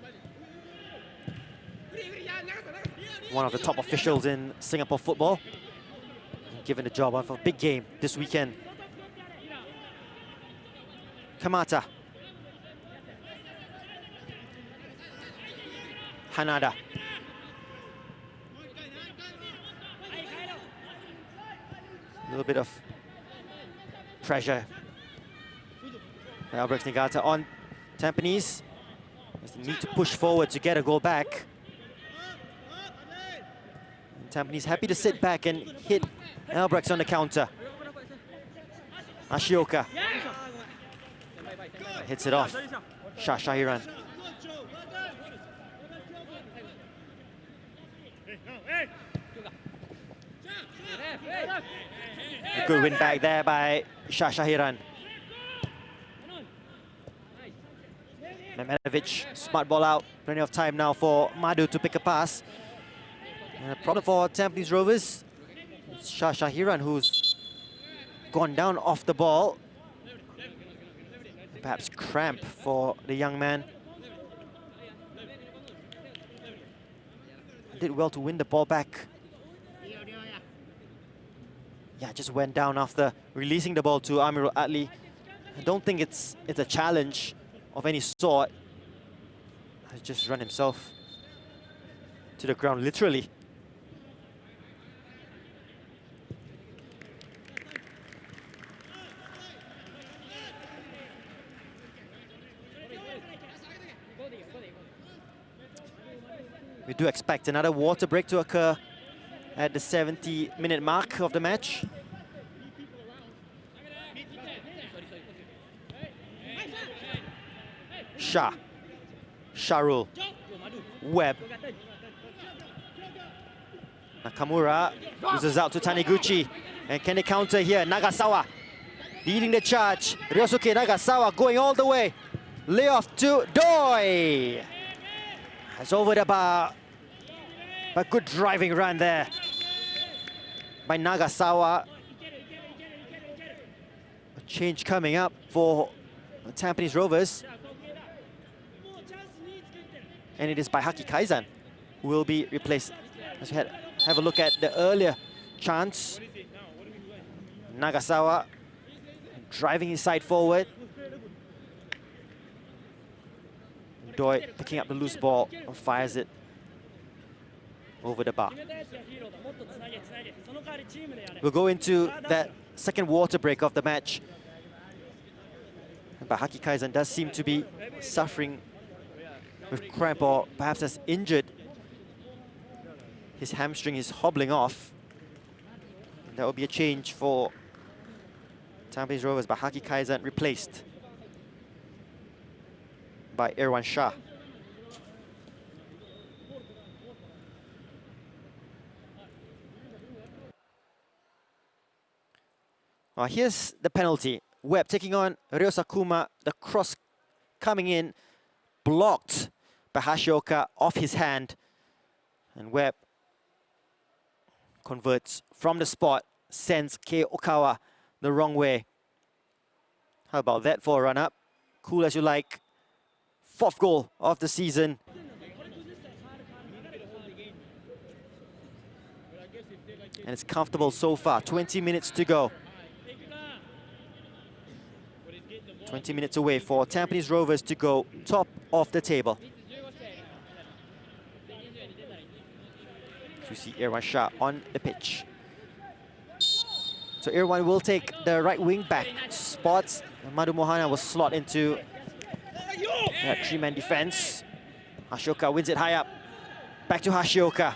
One of the top officials in Singapore football, given the job of a big game this weekend. Kamata. Hanada. A little bit of pressure. Albirex Niigata on Tampines. They need to push forward to get a goal back. And Tampines happy to sit back and hit Albirex on the counter. Ashioka hits it off. Shahiran. A good win back there by Shahiran. Memanovic, smart ball out. Plenty of time now for Madu to pick a pass. And a problem for Tampines Rovers. It's Shahiran who's gone down off the ball. Perhaps cramp for the young man. Did well to win the ball back. Yeah, just went down after releasing the ball to Amirul Adli. I don't think it's a challenge of any sort. He just run himself to the ground, literally. We do expect another water break to occur at the 70-minute mark of the match. Sharul, Webb. Nakamura loses out to Taniguchi. And can they counter here? Nagasawa leading the charge. Ryosuke Nagasawa going all the way. Layoff to Doi. It's over the bar. But good driving run there by Nagasawa. A change coming up for Tampines Rovers. And it is by Haki Kaizan who will be replaced. Let's have a look at the earlier chance. Nagasawa driving his side forward. Doi picking up the loose ball and fires it over the bar. We'll go into that second water break of the match. But Haki Kaizan does seem to be suffering with cramp, or perhaps has injured. His hamstring is hobbling off. And that will be a change for Tampines Rovers, but Haki Kaizan replaced by Irwan Shah. Here's the penalty. Webb taking on Ryosakuma. The cross coming in, blocked by Hashioka off his hand. And Webb converts from the spot, sends Kei Okawa the wrong way. How about that for a run-up? Cool as you like. Fourth goal of the season. And it's comfortable so far. 20 minutes to go. 20 minutes away for Tampines Rovers to go top of the table. As we We see Irwan Shah on the pitch. So Irwan will take the right wing back spots. Madhu Mohana will slot into that three-man defense. Hashioka wins it high up. Back to Hashioka.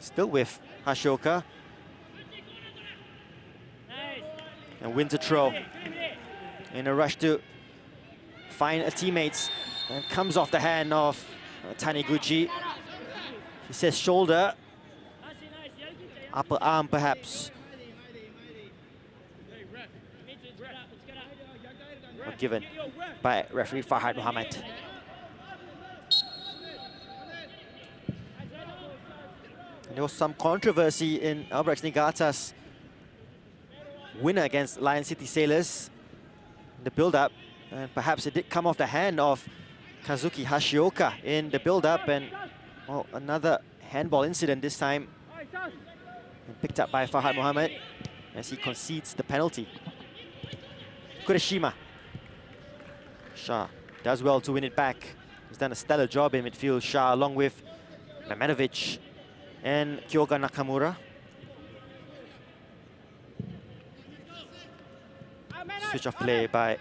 Still with Hashioka. And wins a throw. In a rush to find a teammate. And comes off the hand of Taniguchi. He says shoulder. Upper arm perhaps. Not given by referee Farhad Mohammed. And there was some controversy in Albirex Niigata's winner against Lion City Sailors in the build-up, and perhaps it did come off the hand of Kazuki Hashioka in the build-up, and well, another handball incident this time, and picked up by Farhad Mohammed as he concedes the penalty. Kurashima. Shah does well to win it back. He's done a stellar job in midfield, Shah, along with Mehmetovic and Kyoga Nakamura. Switch of play by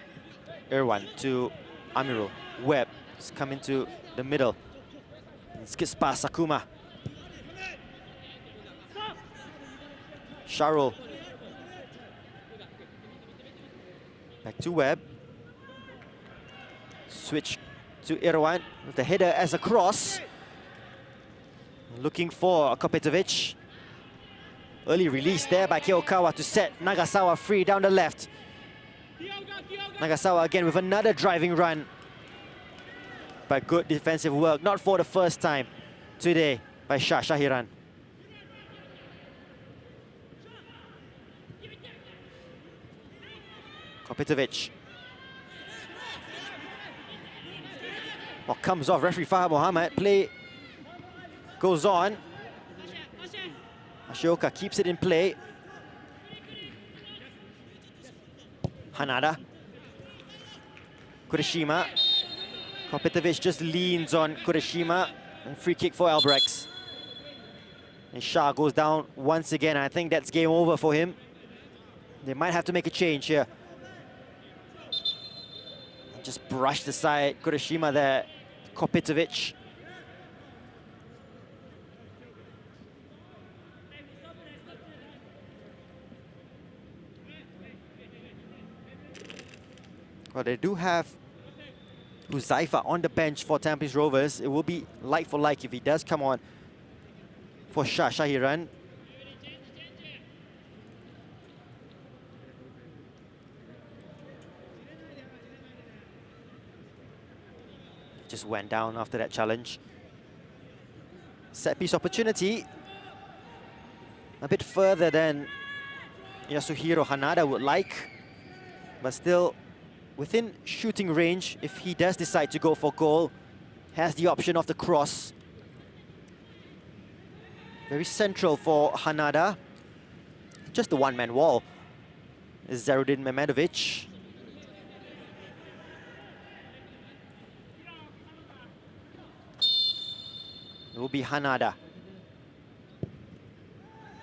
Irwan to Amirul. Webb has come into the middle. Skips past Sakuma. Sharul. Back to Webb. Switch to Irwan with the header as a cross. Looking for Kopetovic. Early release there by Kyokawa to set Nagasawa free down the left. Nagasawa again with another driving run. But good defensive work, not for the first time today by Shah Shahiran. Kopetovic. Well, comes off referee Farhad Mohammed. Play goes on. Hashioka keeps it in play. Hanada. Kurashima. Kopetovic just leans on Kurashima. And free kick for Albirex. And Shah goes down once again. I think that's game over for him. They might have to make a change here. Just brushed aside Kurashima there. Kopetovic. Well, they do have Huzaifa on the bench for Tampines Rovers. It will be like for like if he does come on for Shah Shahiran. Just went down after that challenge. Set piece opportunity. A bit further than Yasuhiro Hanada would like, but still within shooting range if he does decide to go for goal. Has the option of the cross. Very central for Hanada. Just the one-man wall is Zarudin Mehmetovic. It will be Hanada.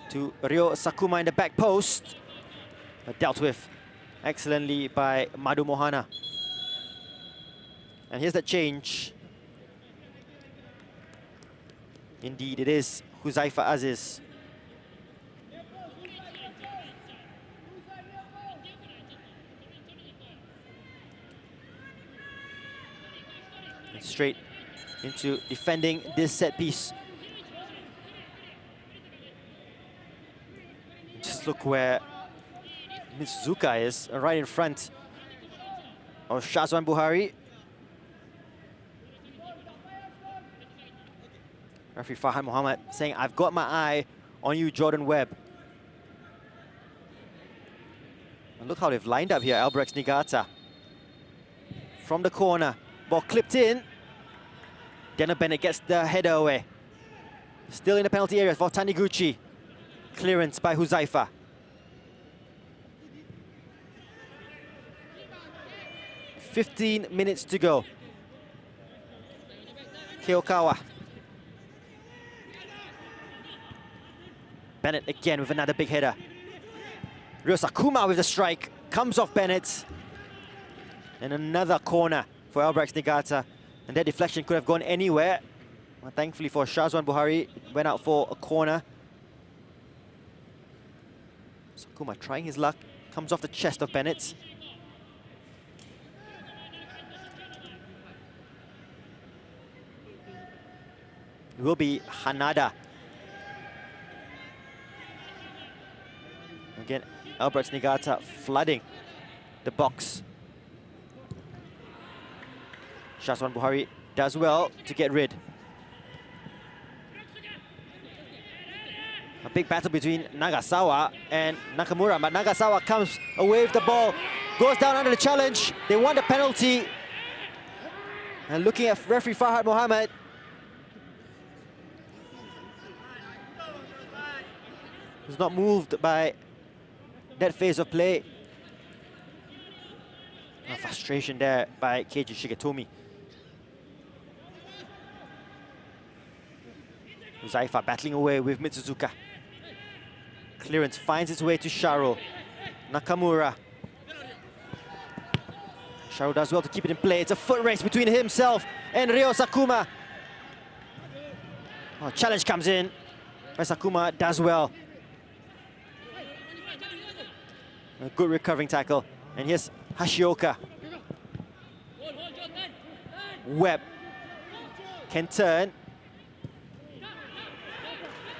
To Ryo Sakuma in the back post. But dealt with excellently by Madhu Mohana. And here's that change. Indeed, it is Huzaifa Aziz. And straight into defending this set piece. Just look where Mitsuzuka is, right in front of Shazwan Buhari. Referee Farhad Mohammed saying, I've got my eye on you, Jordan Webb. And look how they've lined up here, Albirex Niigata. From the corner, ball clipped in. Dana Bennett gets the header away. Still in the penalty area for Taniguchi. Clearance by Huzaifa. .15 minutes to go. Keokawa. Bennett again with another big header. Ryo Sakuma with the strike. Comes off Bennett. And another corner for Albirex Niigata. And that deflection could have gone anywhere. Well, thankfully for Shazwan Buhari, it went out for a corner. Sakuma trying his luck. Comes off the chest of Bennett. It will be Hanada. Again, Albirex Niigata flooding the box. Shazwan Buhari does well to get rid. A big battle between Nagasawa and Nakamura, but Nagasawa comes away with the ball, goes down under the challenge. They want the penalty. And looking at referee Farhad Mohammed, who's not moved by that phase of play. Frustration there by Keiji Shigetomi. Uzaifa battling away with Mitsuzuka. Clearance finds its way to Sharo. Nakamura. Sharo does well to keep it in play. It's a foot race between himself and Ryo Sakuma. Oh, challenge comes in, but Sakuma does well. A good recovering tackle. And here's Hashioka. Webb can turn.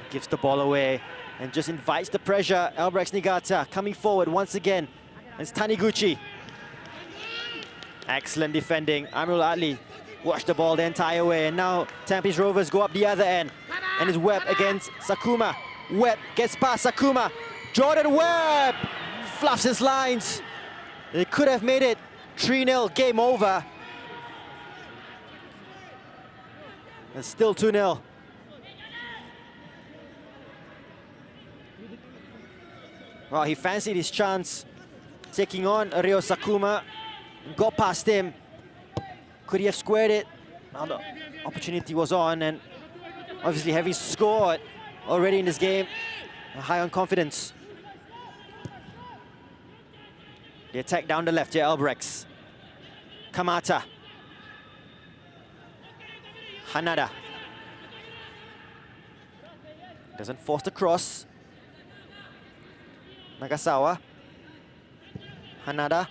Gives the ball away and just invites the pressure. Albirex Niigata coming forward once again. It's Taniguchi. Excellent defending. Amirul Adli watched the ball the entire way. And now Tampines Rovers go up the other end. And it's Webb against Sakuma. Webb gets past Sakuma. Jordan Webb fluffs his lines. They could have made it 3-0, game over. And still 2-0. Well, he fancied his chance taking on Ryo Sakuma. Got past him. Could he have squared it? Now the opportunity was on, and obviously having scored already in this game, high on confidence. The attack down the left here, Albirex. Kamata. Hanada. Doesn't force the cross. Nagasawa. Hanada.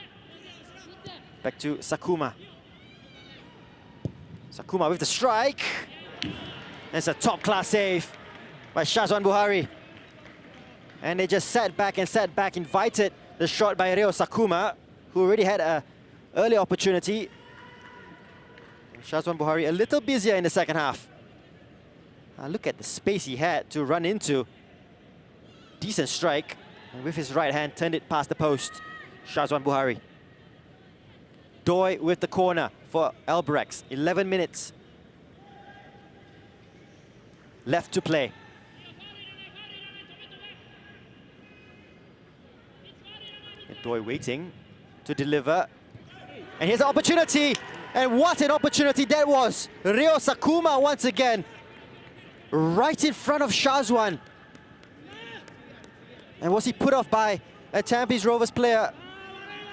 Back to Sakuma. Sakuma with the strike. It's a top-class save by Shazwan Buhari. And they just sat back, invited the shot by Ryo Sakuma, who already had an early opportunity. Shazwan Buhari a little busier in the second half. Look at the space he had to run into. Decent strike. And with his right hand, turned it past the post. Shazwan Buhari. Doi with the corner for Albirex. 11 minutes left to play. Doi waiting to deliver. And here's an opportunity. And what an opportunity that was. Ryo Sakuma once again. Right in front of Shazwan. And was he put off by a Tampines Rovers player?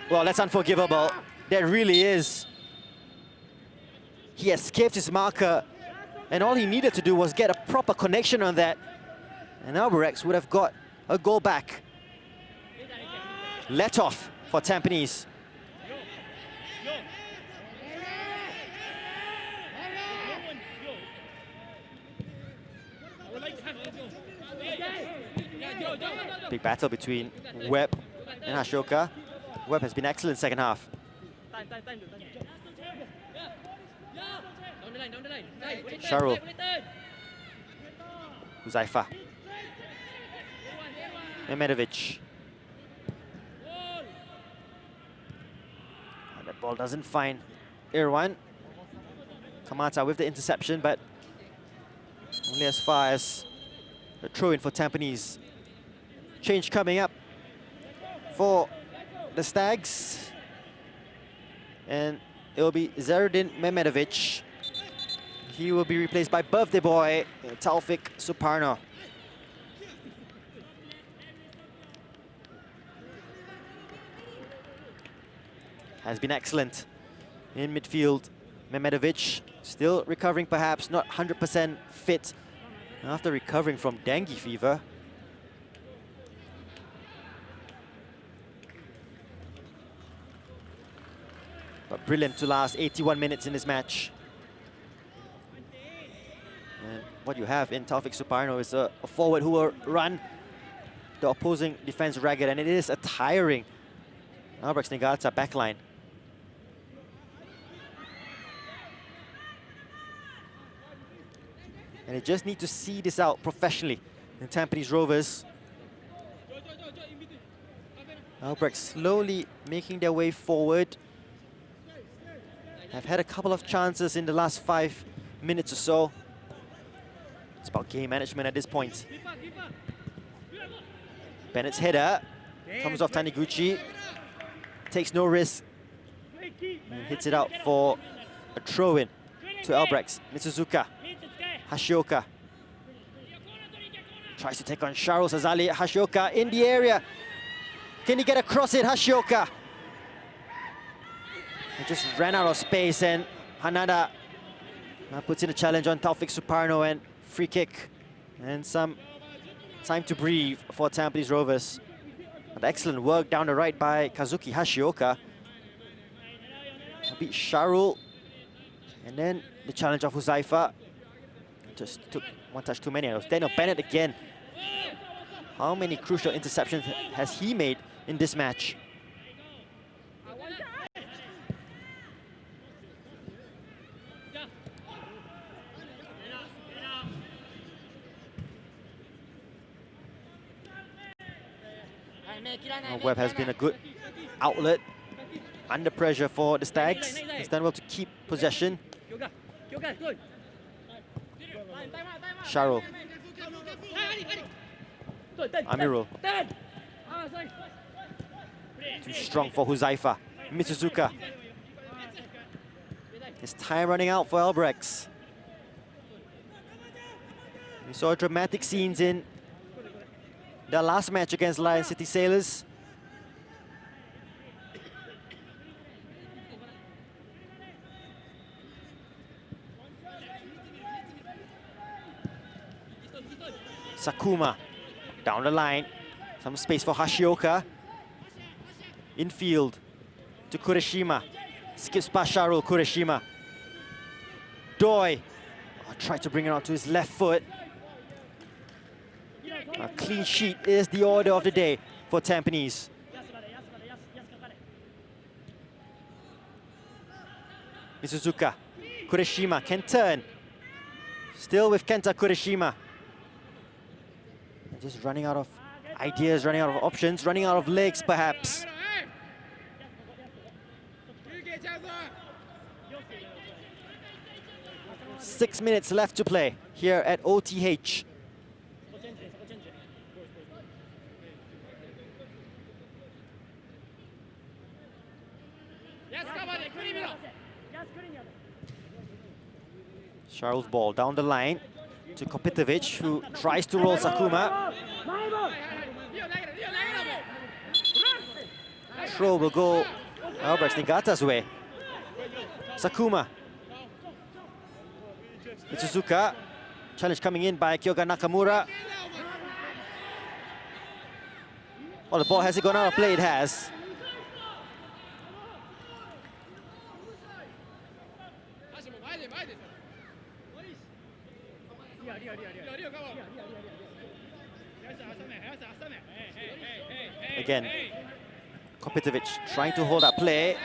Well, that's unforgivable. That really is. He escaped his marker, and all he needed to do was get a proper connection on that. And Albirex would have got a goal back. Let off for Tampines. Big battle between Webb and Ashoka. Webb has been excellent second half. Sharul. Uzaifa. Memedovic. That ball doesn't find Irwan. Kamata with the interception, but only as far as a throw-in for Tampines. Change coming up for the Stags. And it will be Zaruddin Memedovic He will be replaced by birthday boy Taufik Suparno. Has been excellent in midfield. Mehmedovic still recovering, perhaps not 100% fit after recovering from dengue fever. But brilliant to last 81 minutes in this match. And what you have in Taufik Suparno is a forward who will run the opposing defense ragged, and it is a tiring Albirex Niigata backline. And they just need to see this out professionally in Tampines Rovers. Albirex slowly making their way forward. Have had a couple of chances in the last 5 minutes or so. It's about game management at this point. Bennett's header comes off Taniguchi. Takes no risk. And hits it out for a throw-in to Albirex. Mitsuzuka. Hashioka. Tries to take on Shahrul Sazali. Hashioka in the area. Can he get across it? Hashioka. He just ran out of space, and Hanada puts in a challenge on Taufik Suparno, and free kick. And some time to breathe for Tampines Rovers. But excellent work down the right by Kazuki Hashioka. Beat Shahrul. And then the challenge of Huzaifa. Just took one touch too many. It was Daniel Bennett again. How many crucial interceptions has he made in this match? Webb has been a good outlet under pressure for the Stags. He's done well to keep possession. Shahrul. Amirul. Too strong for Huzaifa. Mitsuzuka. His time running out for Albirex. We saw dramatic scenes in the last match against Lion City Sailors. Sakuma down the line. Some space for Hashioka. Infield to Kureshima. Skips past Shahrul. Kureshima. Doi. Tried to bring it onto his left foot. A clean sheet is the order of the day for Tampines. Mitsuzuka. Kureshima can turn. Still with Kenta Kureshima. Just running out of ideas, running out of options, running out of legs perhaps. Six minutes left to play here at OTH. Shahrul's ball down the line to Kopitovic, who tries to roll Sakuma. Throw will go Albirex Niigata's way. Sakuma. Mitsuzuka. Challenge coming in by Kyoga Nakamura. Oh, the ball, has it gone out of play? It has. Again, Kopitovic trying to hold up play.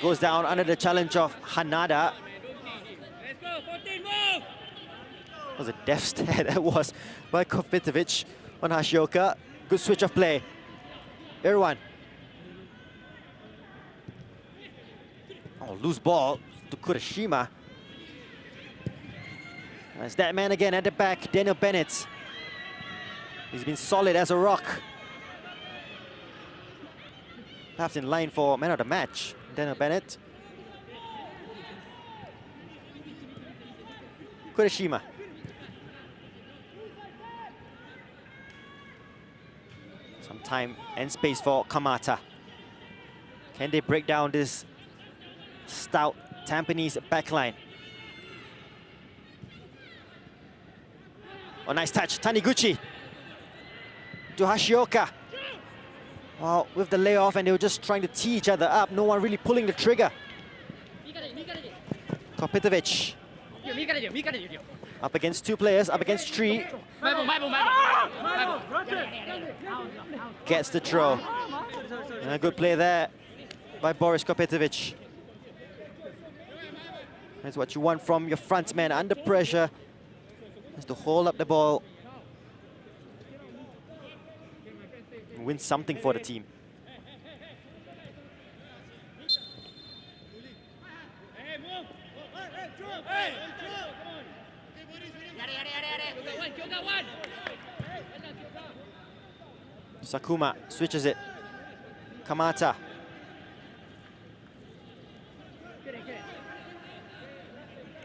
Goes down under the challenge of Hanada. That was a death stare that was by Kopitovic on Hashioka. Good switch of play. Everyone. Oh, loose ball to Kureshima. It's that man again at the back, Daniel Bennett. He's been solid as a rock. Perhaps in line for man of the match, Daniel Bennett. Kurashima. Some time and space for Kamata. Can they break down this stout Tampines backline? Oh, nice touch. Taniguchi to Hashioka. Well, with the layoff, and they were just trying to tee each other up. No one really pulling the trigger. Kopitovic. Up against two players, up against three. Gets the throw. And a good play there by Boris Kopitovic. That's what you want from your front man under pressure, is to hold up the ball. Win something for the team. Sakuma switches it. Kamata.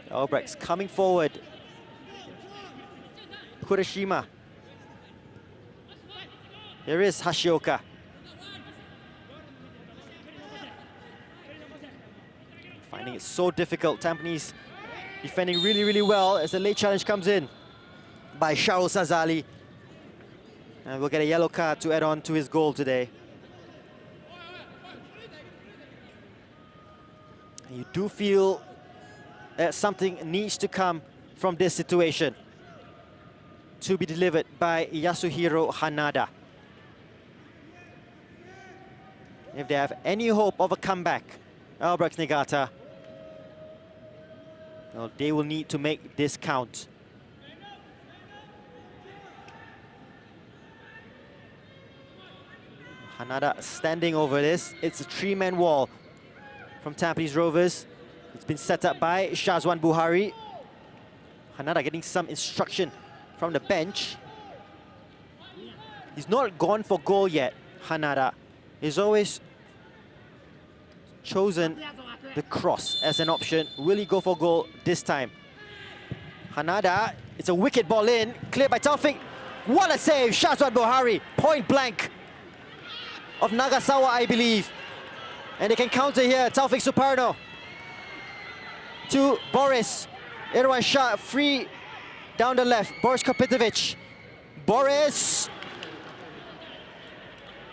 Albirex coming forward. Kurashima. Here is Hashioka. Finding it so difficult. Tampines defending really, really well as the late challenge comes in by Shaul Sazali. And we'll get a yellow card to add on to his goal today. And you do feel that something needs to come from this situation, to be delivered by Yasuhiro Hanada. If they have any hope of a comeback, Albirex Niigata, well, they will need to make this count. Hanada standing over this. It's a three-man wall from Tampines Rovers. It's been set up by Shazwan Buhari. Hanada getting some instruction from the bench. He's not gone for goal yet, Hanada. He's always chosen the cross as an option. Will he go for goal this time? Hanada, it's a wicked ball in, cleared by Taufik. What a save, Shazwan Buhari, point blank of Nagasawa, I believe. And they can counter here, Taufik Suparno to Boris. Irwan Shah free down the left, Boris Kopitovic. Boris!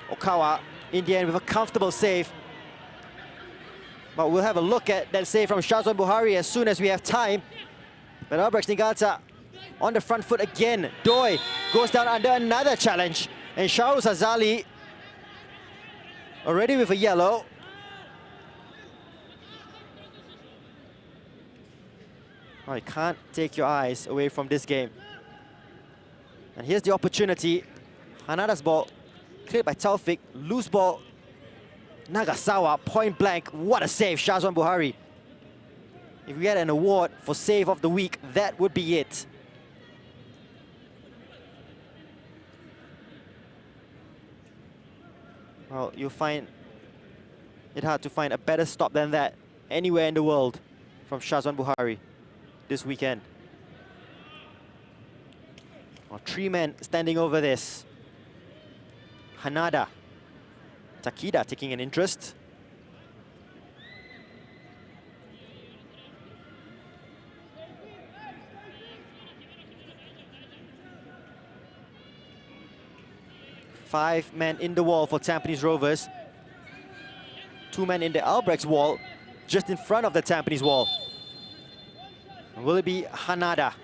Okawa in the end with a comfortable save. But we'll have a look at that save from Shazwan Buhari as soon as we have time. But Albirex Niigata on the front foot again. Doi goes down under another challenge. And Shaul Sazali already with a yellow. Oh, you can't take your eyes away from this game. And here's the opportunity. Hanada's ball cleared by Taufik. Loose ball. Nagasawa, point blank. What a save, Shazwan Buhari. If we get an award for save of the week, that would be it. Well, you'll find it hard to find a better stop than that anywhere in the world from Shazwan Buhari this weekend. Well, three men standing over this. Hanada. Takida taking an interest. Five men in the wall for Tampines Rovers. Two men in the Albirex wall, just in front of the Tampines wall. Will it be Hanada?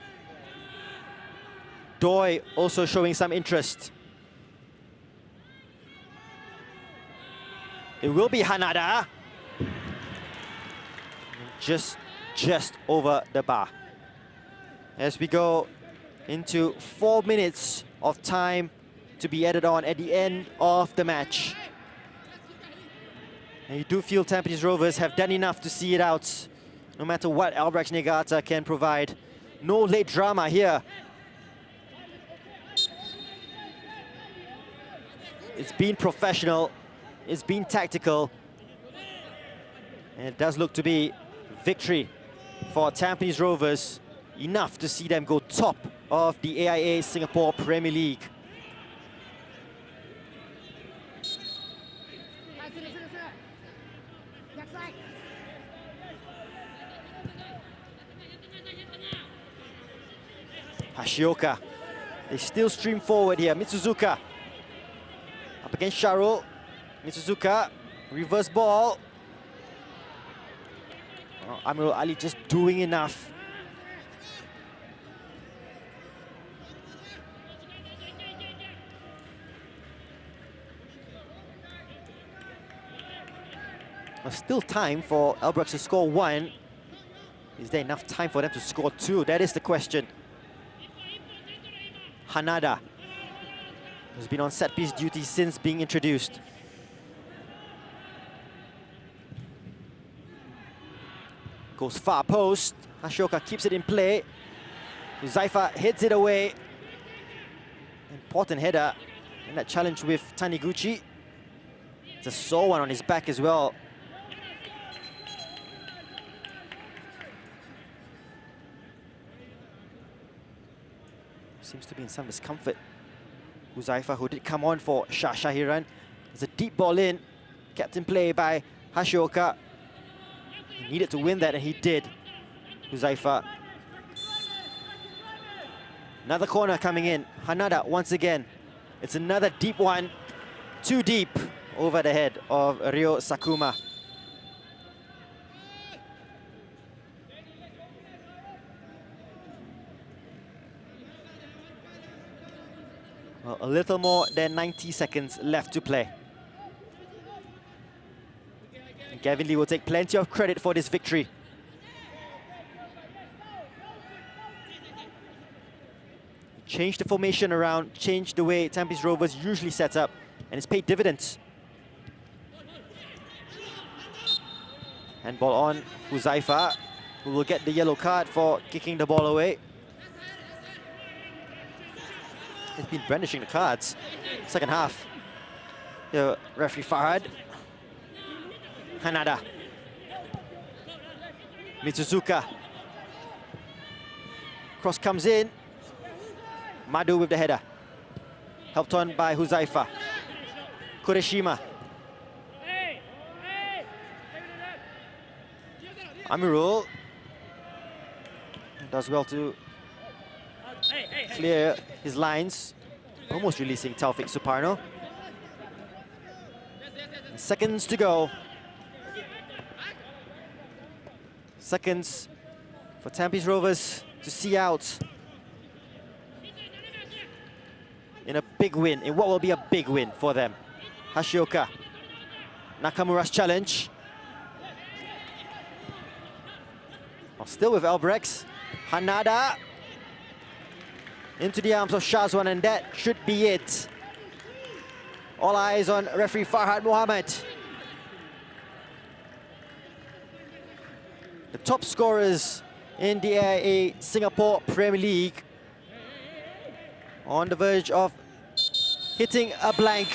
Doi also showing some interest. It will be Hanada. Just over the bar. As we go into 4 minutes of time to be added on at the end of the match. And you do feel Tampines Rovers have done enough to see it out, no matter what Albirex Niigata can provide. No late drama here. It's been professional, it's been tactical, and it does look to be victory for Tampines Rovers. enough to see them go top of the AIA Singapore Premier League. Hashioka, they still stream forward here. Mitsuzuka up against Sharul. Mitsuzuka, reverse ball. Oh, Amirul Ali just doing enough. There's still time for Albirex to score one. Is there enough time for them to score two? That is the question. Hanada has been on set-piece duty since being introduced. Goes far post. Hashioka keeps it in play. Huzaifa heads it away. Important header in that challenge with Taniguchi. It's a sore one on his back as well. Seems to be in some discomfort. Huzaifa, who did come on for Shah Shahiran. It's a deep ball in. Kept in play by Hashioka. He needed to win that, and he did. Huzaifa. Another corner coming in. Hanada once again. It's another deep one. Too deep over the head of Ryo Sakuma. Well, a little more than 90 seconds left to play. And Gavin Lee will take plenty of credit for this victory. Changed the formation around, changed the way Tampines Rovers usually set up, and it's paid dividends. Handball on Huzaifa, who will get the yellow card for kicking the ball away. He's been brandishing the cards. Second half. The referee Farhad. Hanada. Mitsuzuka. Cross comes in. Madu with the header. Helped on by Huzaifa. Kureshima. Amirul does well to clear his lines, almost releasing Taufik Suparno. Seconds to go. Seconds for Tampines Rovers to see out in a big win, in what will be a big win for them. Hashioka, Nakamura's challenge. Still with Albirex. Hanada into the arms of Shazwan, and that should be it. All eyes on referee Farhad Mohammed. The top scorers in the AIA Singapore Premier League on the verge of hitting a blank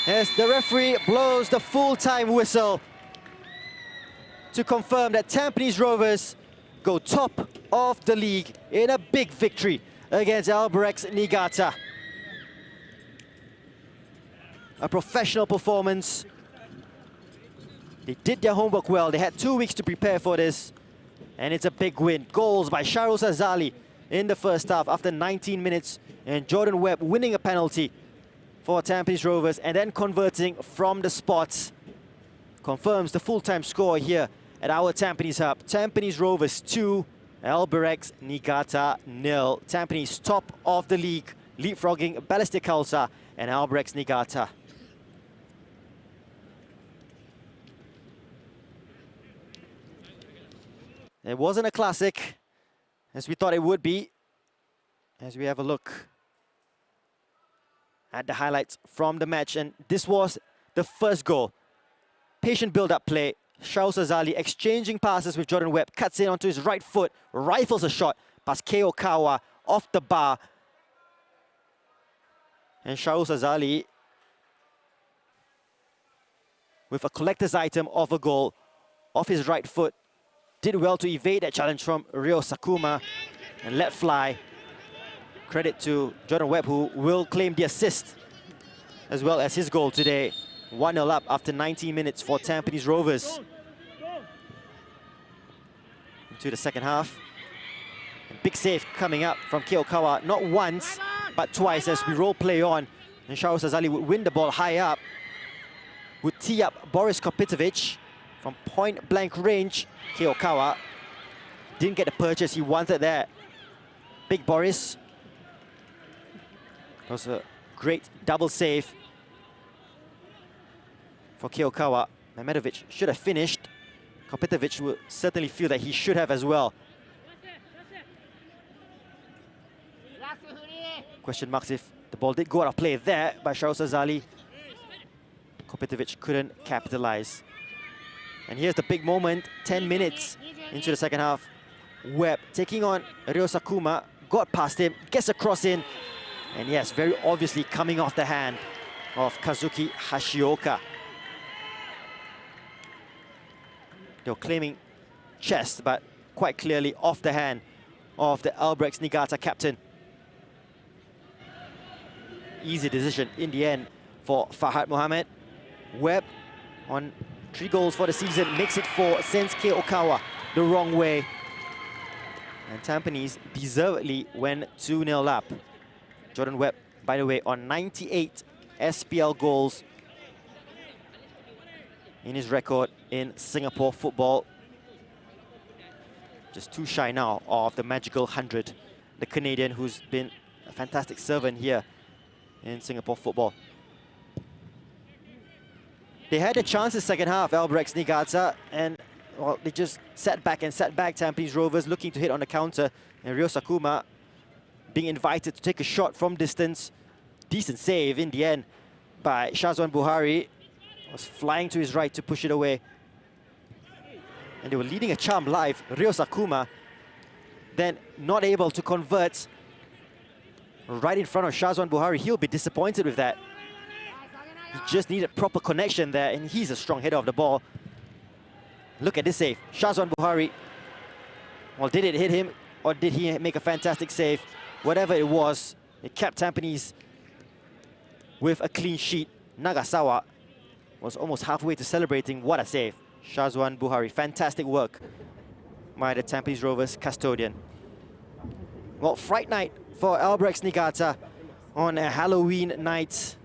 as the referee blows the full-time whistle to confirm that Tampines Rovers go top of the league in a big victory against Albirex Niigata. A professional performance. They did their homework well. They had 2 weeks to prepare for this, and it's a big win. Goals by Sharul Sazali in the first half after 19 minutes, and Jordan Webb winning a penalty for Tampines Rovers and then converting from the spots. Confirms the full-time score here at our Tampines hub. Tampines Rovers 2, Albirex Niigata 0. Tampines top of the league, leapfrogging Ballistic Khalsa and Albirex Niigata. It wasn't a classic, as we thought it would be, as we have a look at the highlights from the match. And this was the first goal. Patient build-up play. Sharul Sazali exchanging passes with Jordan Webb, cuts in onto his right foot, rifles a shot past Keo Kawa off the bar. And Sharul Sazali with a collector's item of a goal off his right foot did well to evade that challenge from Ryo Sakuma and let fly. Credit to Jordan Webb, who will claim the assist as well as his goal today. 1-0 up after 19 minutes for Tampines Rovers. Into the second half. And big save coming up from Keokawa, not once, but twice as we roll play on. And Shahrul Sazali would win the ball high up, would tee up Boris Kopitovic from point-blank range. Keokawa didn't get the purchase he wanted there. Big Boris. That was a great double save for Keokawa. Mehmedovic should have finished. Kopitovic will certainly feel that he should have as well. Question marks if the ball did go out of play there by Shahrul Sazali. Kopitovic couldn't capitalize. And here's the big moment, 10 minutes into the second half. Webb taking on Ryo Sakuma, got past him, gets a cross in, and yes, very obviously coming off the hand of Kazuki Hashioka. They were claiming chest, but quite clearly off the hand of the Albirex Niigata captain. Easy decision in the end for Fahad Mohamed. Webb on 3 goals for the season, makes it 4, sends Keokawa the wrong way. And Tampines deservedly went 2-0 up. Jordan Webb, by the way, on 98 SPL goals in his record in Singapore football. Just too shy now of the magical 100. The Canadian who's been a fantastic servant here in Singapore football. They had a chance in the second half, Albirex Niigata, and well, they just sat back. Tampines Rovers looking to hit on the counter, and Ryo Sakuma being invited to take a shot from distance. Decent save in the end by Shazwan Buhari. Was flying to his right to push it away. And they were leading a charm live. Ryo Sakuma then not able to convert right in front of Shazwan Buhari. He'll be disappointed with that. He just needed proper connection there, and he's a strong header of the ball. Look at this save. Shazwan Buhari. Well, did it hit him, or did he make a fantastic save? Whatever it was, it kept Tampines with a clean sheet. Nagasawa was almost halfway to celebrating. What a save. Shazwan Buhari. Fantastic work by the Tampines Rovers custodian. Well, fright night for Albirex Niigata on a Halloween night.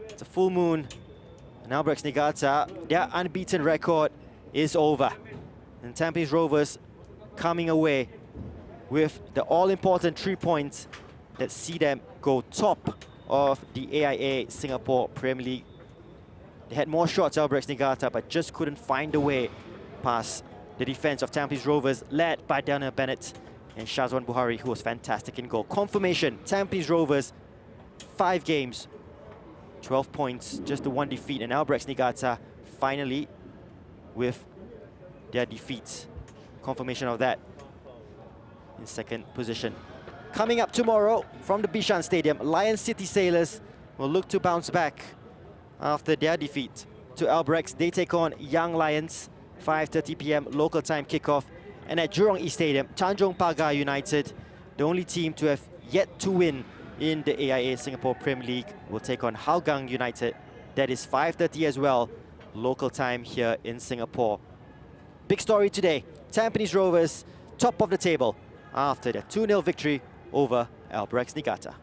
It's a full moon. And Albirex Niigata, their unbeaten record is over. And Tampines Rovers coming away with the all-important 3 points that see them go top of the AIA Singapore Premier League. They had more shots, Albirex Niigata, but just couldn't find a way past the defense of Tampines Rovers, led by Daniel Bennett and Shazwan Buhari, who was fantastic in goal. Confirmation, Tampines Rovers, 5 games, 12 points, just the 1 defeat, and Albirex Niigata finally with their defeats. Confirmation of that in 2nd position. Coming up tomorrow from the Bishan Stadium, Lion City Sailors will look to bounce back after their defeat to Albirex. They take on Young Lions, 5:30 p.m. local time kickoff. And at Jurong East Stadium, Tanjong Pagar United, the only team to have yet to win in the AIA Singapore Premier League, will take on Hougang United. That is 5:30 as well, local time here in Singapore. Big story today, Tampines Rovers top of the table after their 2-0 victory over Albirex Niigata.